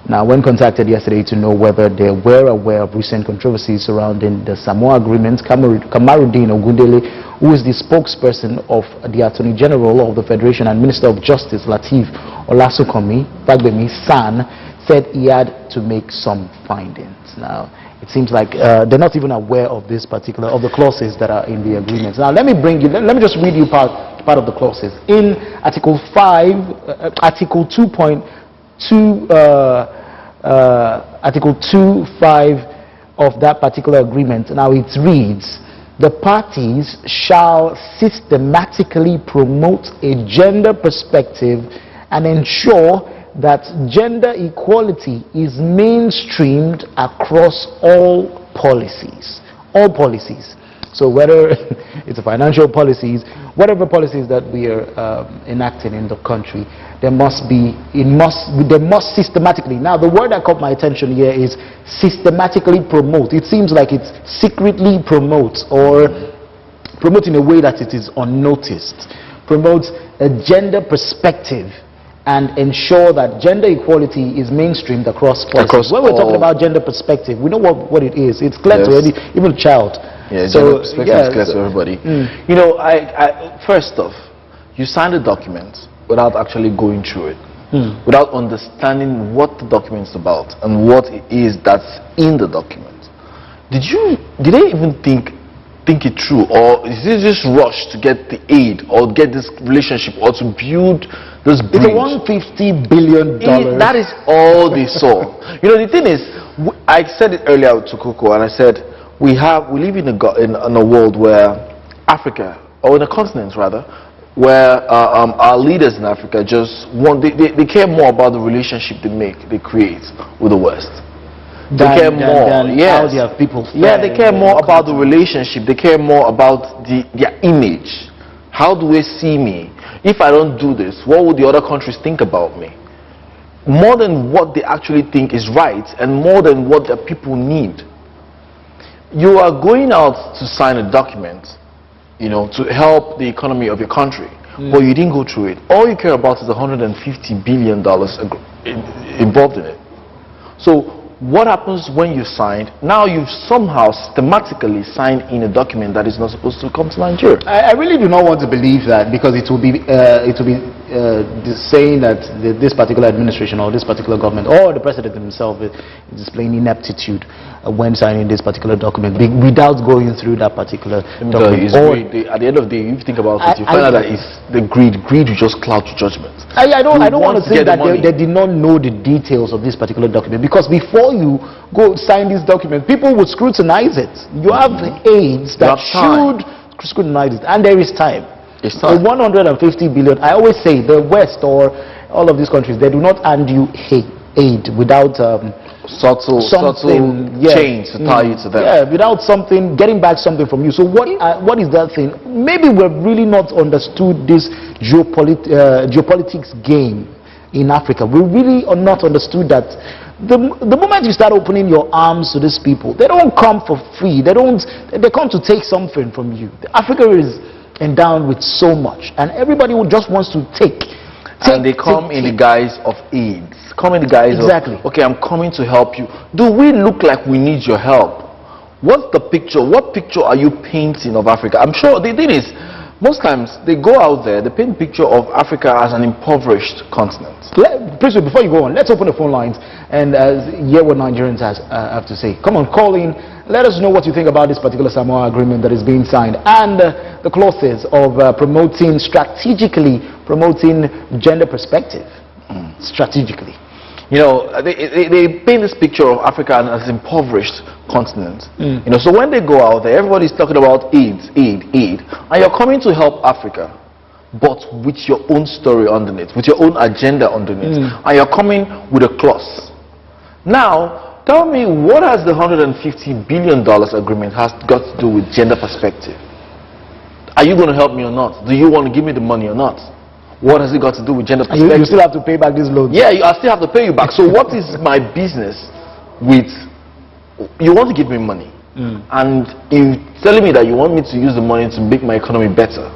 Now, when contacted yesterday to know whether they were aware of recent controversies surrounding the Samoa Agreement, Kamarudin Ogundele, who is the spokesperson of the Attorney General of the Federation and Minister of Justice, Lateef Olasukomi Fagbemi San, said he had to make some findings. Now, it seems like they're not even aware of this particular, of the clauses that are in the agreements. Now, let me just read you part of the clauses. In Article 5, Article 2.2, Article 2.5 of that particular agreement, now it reads, the parties shall systematically promote a gender perspective and ensure that gender equality is mainstreamed across all policies. All policies. So whether it's financial policies, whatever policies that we are enacting in the country, there must systematically. Now, the word that caught my attention here is systematically promote. It seems like it's secretly promotes, or promote in a way that it is unnoticed. Promotes a gender perspective and ensure that gender equality is mainstreamed across policies. When we're talking about gender perspective, we know what it is. It's clear to even a child. Yeah, gender perspective is clear to everybody. You know, first off, you sign the document without actually going through it, without understanding what the document is about and what it is that's in the document. Did they even think it through, or is it just rush to get the aid or get this relationship or to build this bridge? It's $150 billion. That is all they saw. You know, the thing is, I said it earlier to Coco, and I said we live in a world where Africa, or in a continent rather, where our leaders in Africa just want, they care more about the relationship they create with the West. They care more. than how their people Yeah, fare they care in more their about the relationship. They care more about their image. How do they see me? If I don't do this, what would the other countries think about me? More than what they actually think is right, and more than what their people need. You are going out to sign a document, you know, to help the economy of your country, but you didn't go through it. All you care about is $150 billion involved in it. So what happens when you signed? Now you've somehow systematically signed in a document that is not supposed to come to Nigeria. I really do not want to believe that, because it will be saying that this particular administration or this particular government or the president himself is displaying ineptitude when signing this particular document without going through that particular document. At the end of the day, if you think about it, you find out that it's the greed. Greed will just cloud your judgment. I don't want to say that they did not know the details of this particular document, because before you go sign this document, people would scrutinize it. You have aides that should scrutinize it, and there is time. It's time. The 150 billion, I always say the West or all of these countries, they do not hand you aid without subtle chains to tie you to them. Yeah, without something, getting back something from you. So what is that thing? Maybe we've really not understood this geopolitics game in Africa. We really are not understood that the moment you start opening your arms to these people, they don't come for free. They come to take something from you. Africa is endowed with so much, and everybody just wants to take. And they come in the guise of aids. Come in the guise of, okay, I'm coming to help you. Do we look like we need your help? What's the picture? What picture are you painting of Africa? I'm sure the thing is, most times they go out there, they paint a picture of Africa as an impoverished continent. Please, before you go on, let's open the phone lines and hear what Nigerians have to say. Come on, call in. Let us know what you think about this particular Samoa agreement that is being signed, and the clauses of strategically promoting gender perspective. Strategically. You know, they paint this picture of Africa as an impoverished continent. You know, so when they go out there, everybody's talking about aid, and you're coming to help Africa, but with your own story underneath, with your own agenda underneath, and you're coming with a clause. Now, tell me, what has the $150 billion agreement has got to do with gender perspective? Are you going to help me or not? Do you want to give me the money or not? What has it got to do with gender perspective? You still have to pay back this loan. Yeah, I still have to pay you back. So what is my business with, you want to give me money, and you're telling me that you want me to use the money to make my economy better,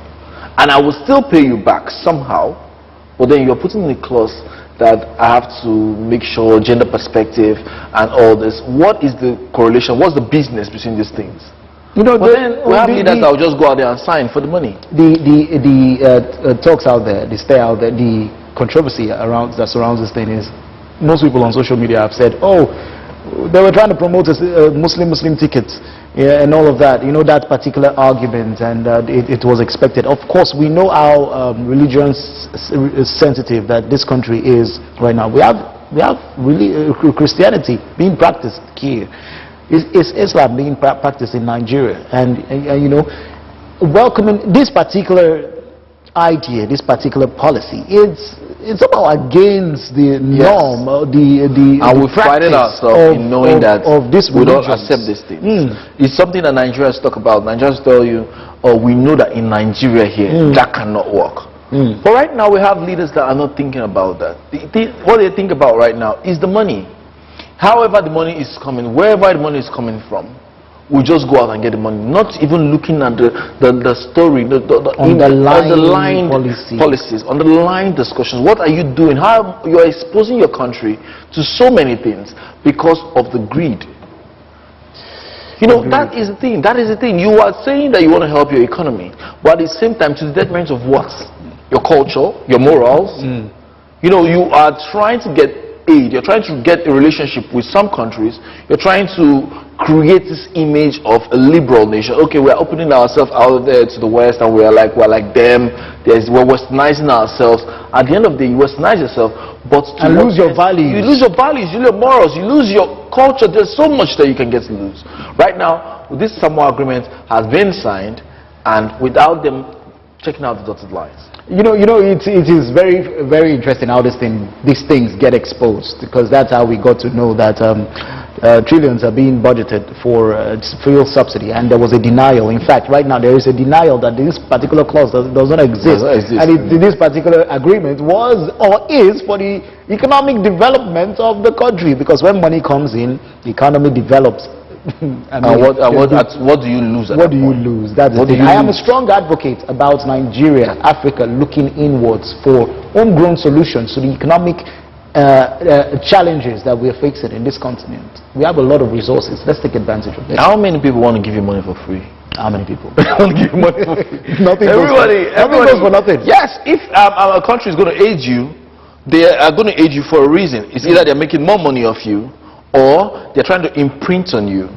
and I will still pay you back somehow, but then you're putting in a clause that I have to make sure gender perspective and all this. What is the correlation? What's the business between these things? You know, then we have leaders that will just go out there and sign for the money. The talks out there, the stay out there, the controversy that surrounds this thing is, most people on social media have said, oh, they were trying to promote a Muslim tickets, yeah, and all of that. You know, that particular argument, and it was expected. Of course, we know how religion sensitive that this country is right now. We have really Christianity being practiced here. Is Islam being practiced in Nigeria, and you know, welcoming this particular idea, this particular policy, it's about against the norm, and we prided ourselves in knowing that we don't accept these things. It's something that Nigerians talk about. Nigerians tell you, oh, we know that in Nigeria here that cannot work. But right now we have leaders that are not thinking about that. What they think about right now is the money. However the money is coming, wherever the money is coming from, we just go out and get the money, not even looking at the story, the underlying policies, underlying discussions. What are you doing? How you are exposing your country to so many things because of the greed. You know, that is the thing. That is the thing. You are saying that you want to help your economy, but at the same time, to the detriment of what? Your culture, your morals. You know, you are trying to get aid, you're trying to get a relationship with some countries, you're trying to create this image of a liberal nation. Okay, we're opening ourselves out there to the West, and we're like them. We're westernizing ourselves. At the end of the day, you westernize yourself, but and lose your values. You lose your values, you lose your morals, you lose your culture. There's so much that you can get to lose. Right now, this Samoa agreement has been signed, and without them checking out the dotted lines. You know, it is very, very interesting how these things get exposed, because that's how we got to know that trillions are being budgeted for fuel subsidy, and there was a denial. In fact, right now there is a denial that this particular clause does not exist. This particular agreement was or is for the economic development of the country, because when money comes in, the economy develops. What do you lose? What do you lose? That's the thing. I am a strong advocate about Nigeria, Africa looking inwards for homegrown solutions to the economic challenges that we are facing in this continent. We have a lot of resources. Let's take advantage of this. How many people want to give you money for free? How many people want to give you money for free? Everybody goes for nothing. Yes, if a country is going to aid you, they are going to aid you for a reason. It's either they're making more money off you, or they're trying to imprint on you.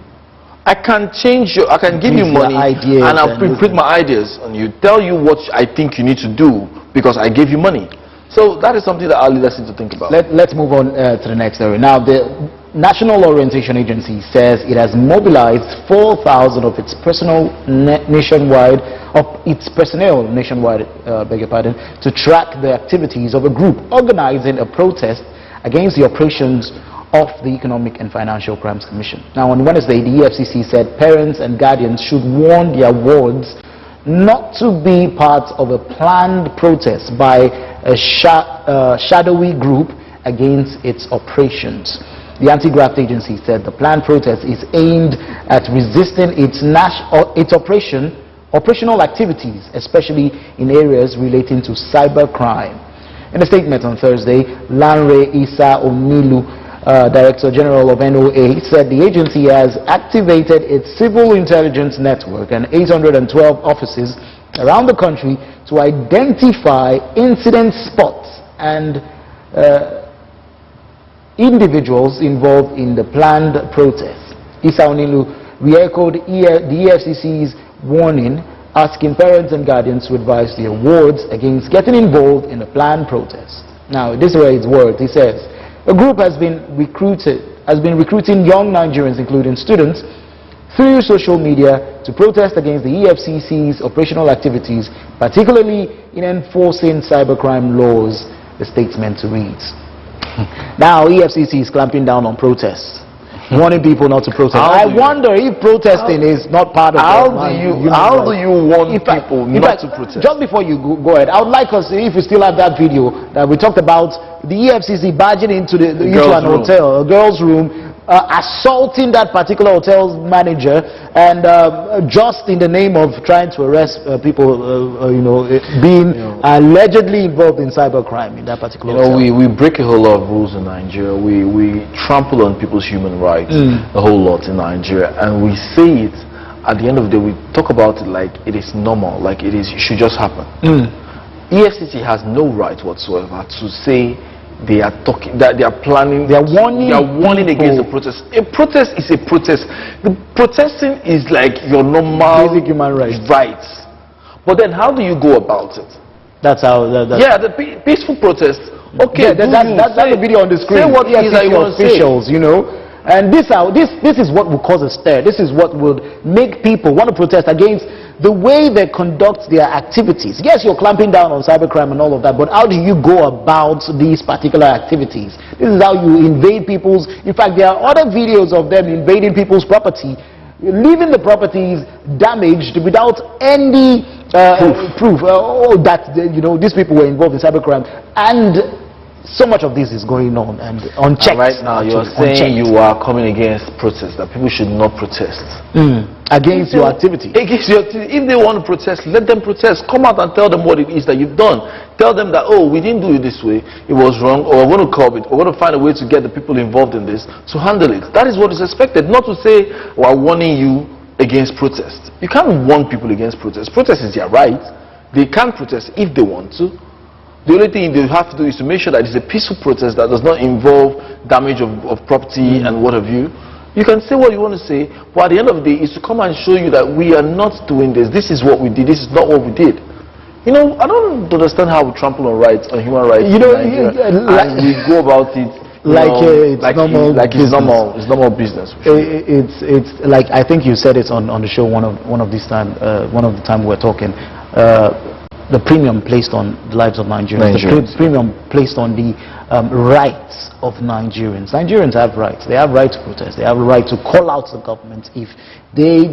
I can give you money and I'll imprint my ideas on you, tell you what I think you need to do because I gave you money. So that is something that our leaders need to think about. Let's move on to the next area. Now, the National Orientation Agency says it has mobilized 4,000 of its personnel nationwide, to track the activities of a group organizing a protest against the operations of the Economic and Financial Crimes Commission. Now, on Wednesday, the EFCC said parents and guardians should warn their wards not to be part of a planned protest by a shadowy group against its operations. The anti-graft agency said the planned protest is aimed at resisting its operational activities, especially in areas relating to cybercrime. In a statement on Thursday, Lanre Isa Onilu, Director General of NOA, said the agency has activated its civil intelligence network and 812 offices around the country to identify incident spots and individuals involved in the planned protest. Isa Onilu re-echoed the EFCC's warning, asking parents and guardians to advise their wards against getting involved in a planned protest. Now, this is where his words. He says, a group has been recruiting young Nigerians, including students, through social media to protest against the EFCC's operational activities, particularly in enforcing cybercrime laws, the statement reads. Now, EFCC is clamping down on protests, warning people not to protest. I wonder if protesting is not part of how do you warn people not to protest? Just before you go ahead, I would like us, if we still have that video that we talked about, the EFCC barging into an hotel, a girl's room, assaulting that particular hotel's manager, and just in the name of trying to arrest people, being allegedly involved in cybercrime in that particular hotel. We break a whole lot of rules in Nigeria. We trample on people's human rights a whole lot in Nigeria, and we say it. At the end of the day, we talk about it like it is normal, like it should just happen. EFCC has no right whatsoever to say they are planning, they are warning against a protest. A protest is a protest. The protesting is like your normal basic human rights. But then how do you go about it? That's how the peaceful protest. Okay, that's the video on the screen. Say what it is that you want to say. And this is what will cause a stir. This is what would make people want to protest against the way they conduct their activities. Yes, you're clamping down on cybercrime and all of that, but how do you go about these particular activities? This is how you invade people's... In fact, there are other videos of them invading people's property, leaving the properties damaged without any proof that these people were involved in cybercrime. And so much of this is going on and unchecked. And right now, you're saying you are coming against protest, that people should not protest. Against your activity. Against your activity. If they want to protest, let them protest. Come out and tell them what it is that you've done. Tell them that, oh, we didn't do it this way, it was wrong, or we're going to curb it, we're going to find a way to get the people involved in this to handle it. That is what is expected, not to say we're warning you against protest. You can't warn people against protest. Protest is their right. They can protest if they want to. The only thing they have to do is to make sure that it's a peaceful protest that does not involve damage of property and what have you. You can say what you want to say, but at the end of the day, is to come and show you that we are not doing this. This is what we did. This is not what we did. I don't understand how we trample on rights, on human rights. And we go about it it's normal business. It's like, I think you said it on the show one of the time we were talking. the premium placed on the lives of Nigerians, the premium placed on the rights of Nigerians. Nigerians have rights. They have right to protest. They have a right to call out the government if they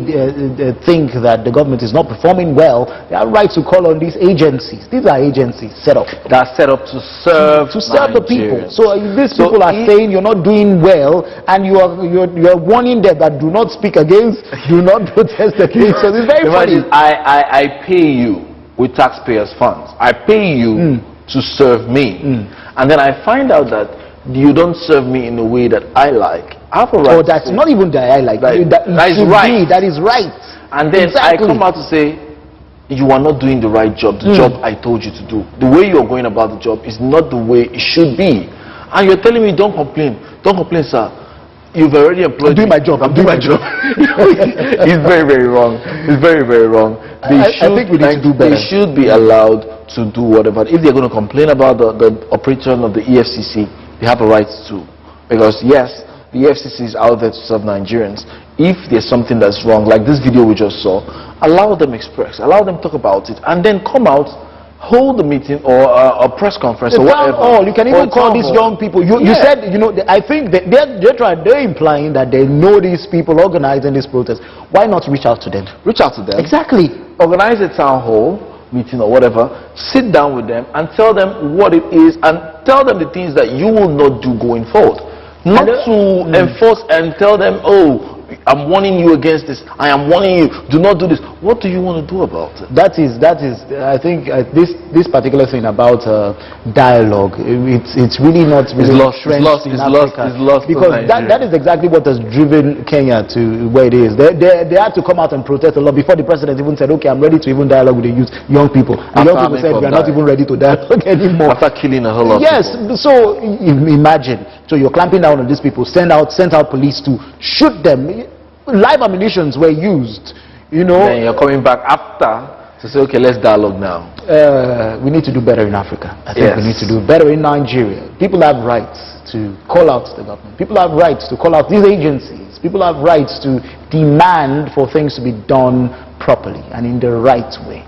think that the government is not performing well. They have right to call on these agencies. These are agencies set up. They are set up to serve the people. So these people are saying you're not doing well, and you're warning them that do not speak against, do not protest against. So it's very funny. I pay you with taxpayers' funds. I pay you to serve me, and then I find out that you don't serve me in a way that I like. I have a right. Oh, that's not even that I like. That is right. That is right. And then I come out to say, you are not doing the right job, the job I told you to do. The way you're going about the job is not the way it should be. And you're telling me, don't complain. Don't complain, sir. You've already employed me. I'm doing my job. I'm doing my job. It's very, very wrong. It's very, very wrong. I think we need to do better. They should be allowed to do whatever. If they're going to complain about the operation of the EFCC, they have a right to. Because yes, the EFCC is out there to serve Nigerians. If there's something that's wrong, like this video we just saw, allow them express, allow them talk about it, and then come out, hold a meeting or a press conference or whatever. You can even call these young people. You said, I think they're implying that they know these people organizing this protest. Why not reach out to them? Reach out to them. Exactly. Organize a town hall meeting or whatever. Sit down with them and tell them what it is, and tell them the things that you will not do going forward. Not to enforce and tell them, oh, I'm warning you against this. I am warning you. Do not do this. What do you want to do about it? That is. I think this particular thing about dialogue. It's really not really lost in Africa. It's lost because that is exactly what has driven Kenya to where it is. They had to come out and protest a lot before the president even said, okay, I'm ready to even dialogue with the youth, young people. And young people said, we are not even ready to dialogue anymore. After killing a whole lot of people. Yes. So imagine. So you're clamping down on these people. Sent out police to shoot them. Live ammunitions were used, Then you're coming back after to say, okay, let's dialogue now. We need to do better in Africa. I think we need to do better in Nigeria. People have rights to call out the government. People have rights to call out these agencies. People have rights to demand for things to be done properly and in the right way.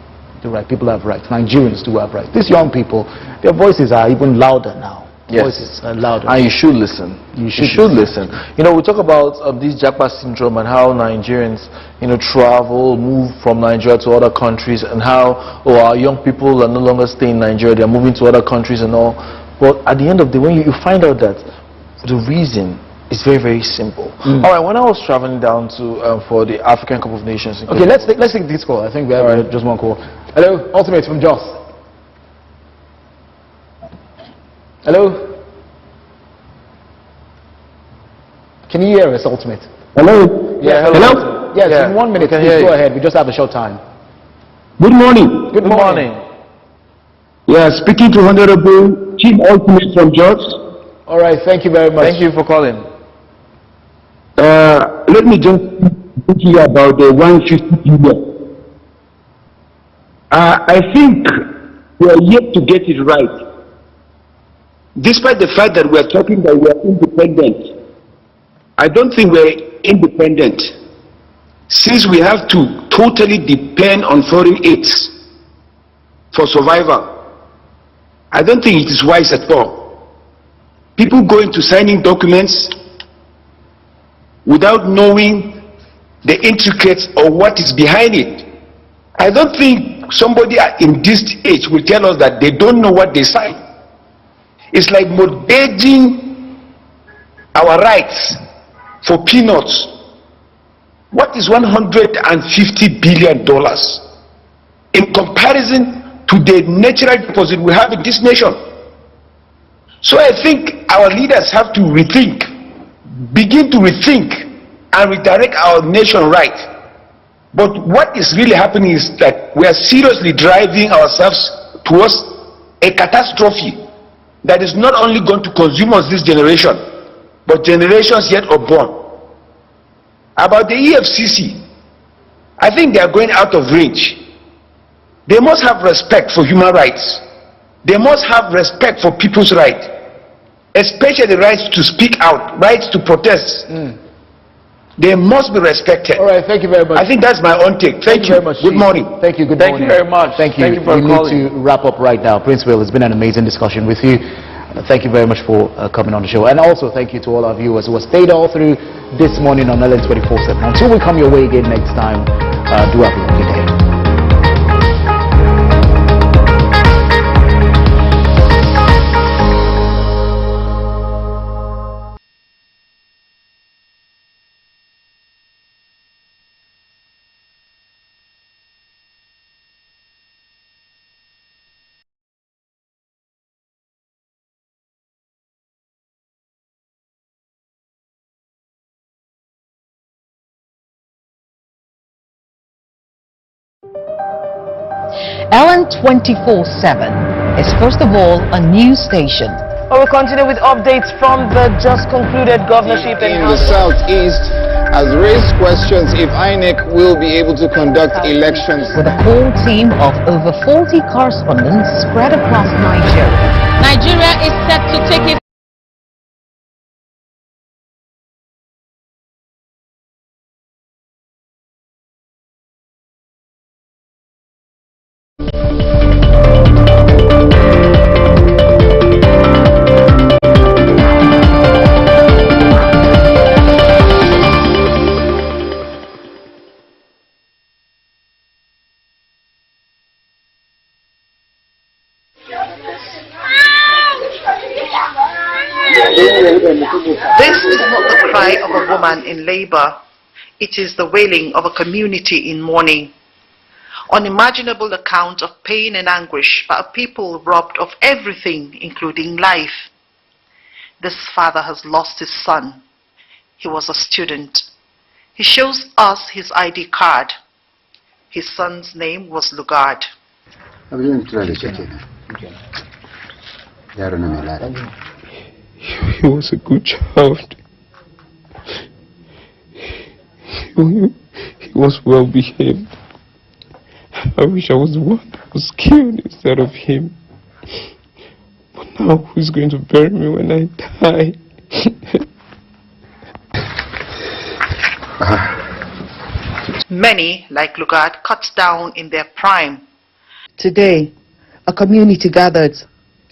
People have rights. Nigerians do have rights. These young people, their voices are even louder now. Voices are louder. And you should listen. You should listen. We talk about this Japa syndrome and how Nigerians, travel, move from Nigeria to other countries, and how our young people are no longer staying in Nigeria, they're moving to other countries and all. But at the end of the day, when you find out that the reason is very, very simple. All right, when I was traveling down to for the African Cup of Nations. Okay, let's take this call. I think we have just one call. Hello, Ultimate from Jos. Hello? Can you hear us, Ultimate? Hello? Yeah, hello? Yes, in 1 minute, please go ahead. We just have a short time. Good morning. Good morning. Yeah, speaking to Honorable Chief Ultimate from Jos. All right, thank you very much. Thank you for calling. Let me just speak here about the 150 billion. I think we are yet to get it right. Despite the fact that we are talking that we are independent, I don't think we're independent, since we have to totally depend on foreign aids for survival. I don't think it is wise at all. People go into signing documents without knowing the intricacies or what is behind it. I don't think somebody in this age will tell us that they don't know what they sign. It's like mortgaging our rights for peanuts. What is $150 billion in comparison to the natural deposit we have in this nation? So I think our leaders have to begin to rethink and redirect our nation right. But what is really happening is that we are seriously driving ourselves towards a catastrophe that is not only going to consume us this generation, but generations yet unborn. About the EFCC, I think they are going out of range. They must have respect for human rights. They must have respect for people's rights, especially the rights to speak out, rights to protest. They must be respected. All right, thank you very much. I think that's my own take. Thank you. Very much. Good morning. Thank you. Good Thank morning. you very much. Thank you. Thank you for we calling. need to wrap up right now. Prince Will, it's been an amazing discussion with you. Thank you very much for coming on the show. And also thank you to all our viewers who have stayed all through this morning on LN 24/7. Until we come your way again next time, do have a lovely day. LN 24/7 is first of all a news station. We'll continue with updates from the just concluded governorship in the southeast has raised questions if INEC will be able to conduct elections. With a core team of over 40 correspondents spread across Nigeria. Nigeria is set to take its This is not the cry of a woman in labor. It is the wailing of a community in mourning. Unimaginable account of pain and anguish by a people robbed of everything, including life. This father has lost his son. He was a student. He shows us his ID card. His son's name was Lugard. He was a good child. He was well behaved. I wish I was the one that was killed instead of him. But now who's going to bury me when I die? Many, like Lugard, cut down in their prime. Today, a community gathered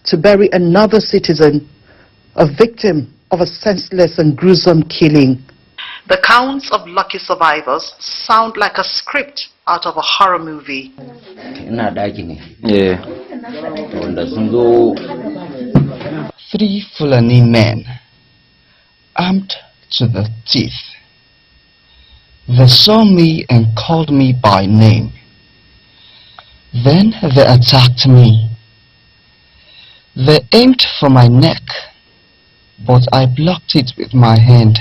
to bury another citizen, a victim of a senseless and gruesome killing. The accounts of lucky survivors sound like a script out of a horror movie. Yeah. 3 Fulani men, armed to the teeth. They saw me and called me by name. Then they attacked me. They aimed for my neck, but I blocked it with my hand.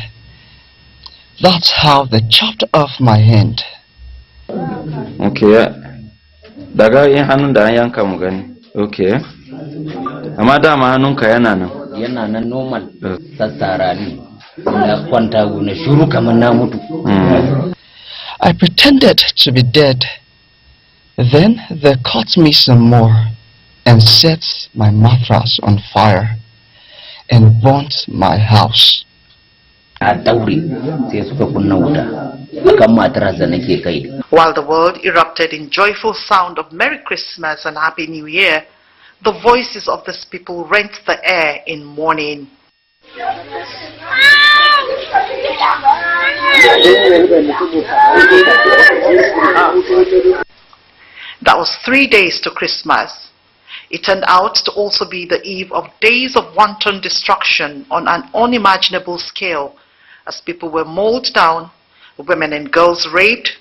That's how they chopped off my hand. Okay. Daga yin hannun da an yanka mu gani. Okay. Amma dama hannunka yana nan. Yana nan normal. Sassara ne. Na kwanta gona shuru kamar na mutu. I pretended to be dead. Then they cut me some more and set my mattress on fire and burnt my house. While the world erupted in joyful sound of Merry Christmas and Happy New Year, the voices of these people rent the air in mourning. That was 3 days to Christmas. It turned out to also be the eve of days of wanton destruction on an unimaginable scale, as people were mauled down, women and girls raped,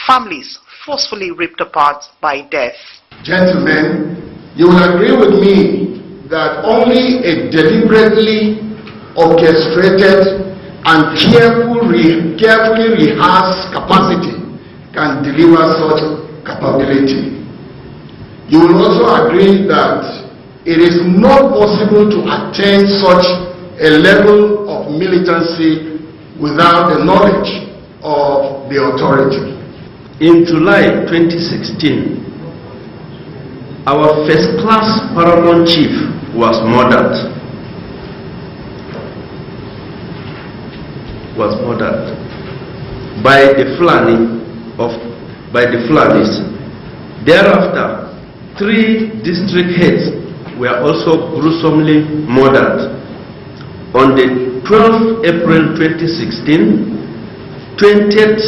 families forcefully ripped apart by death. Gentlemen, you will agree with me that only a deliberately orchestrated and carefully rehearsed capacity can deliver such capability. You will also agree that it is not possible to attain such a level of militancy without the knowledge of the authority. In July 2016, our first-class paramount chief was murdered. by the Fulanis. Thereafter, 3 district heads were also gruesomely murdered. On the 12th April 2016, 20th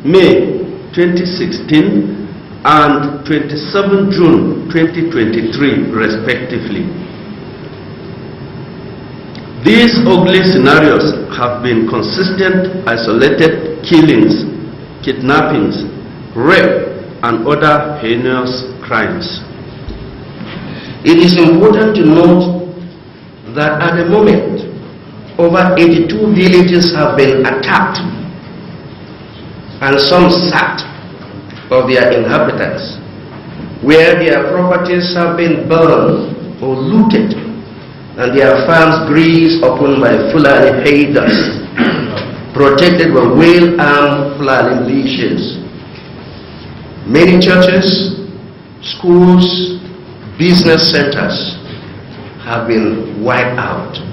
May 2016, and 27 June 2023, respectively. These ugly scenarios have been consistent, isolated killings, kidnappings, rape, and other heinous crimes. It is important to note that at the moment, over 82 villages have been attacked and some sacked of their inhabitants, where their properties have been burned or looted and their farms grazed upon by Fulani raiders, protected by well-armed Fulani militias. Many churches, schools, business centers have been wiped out.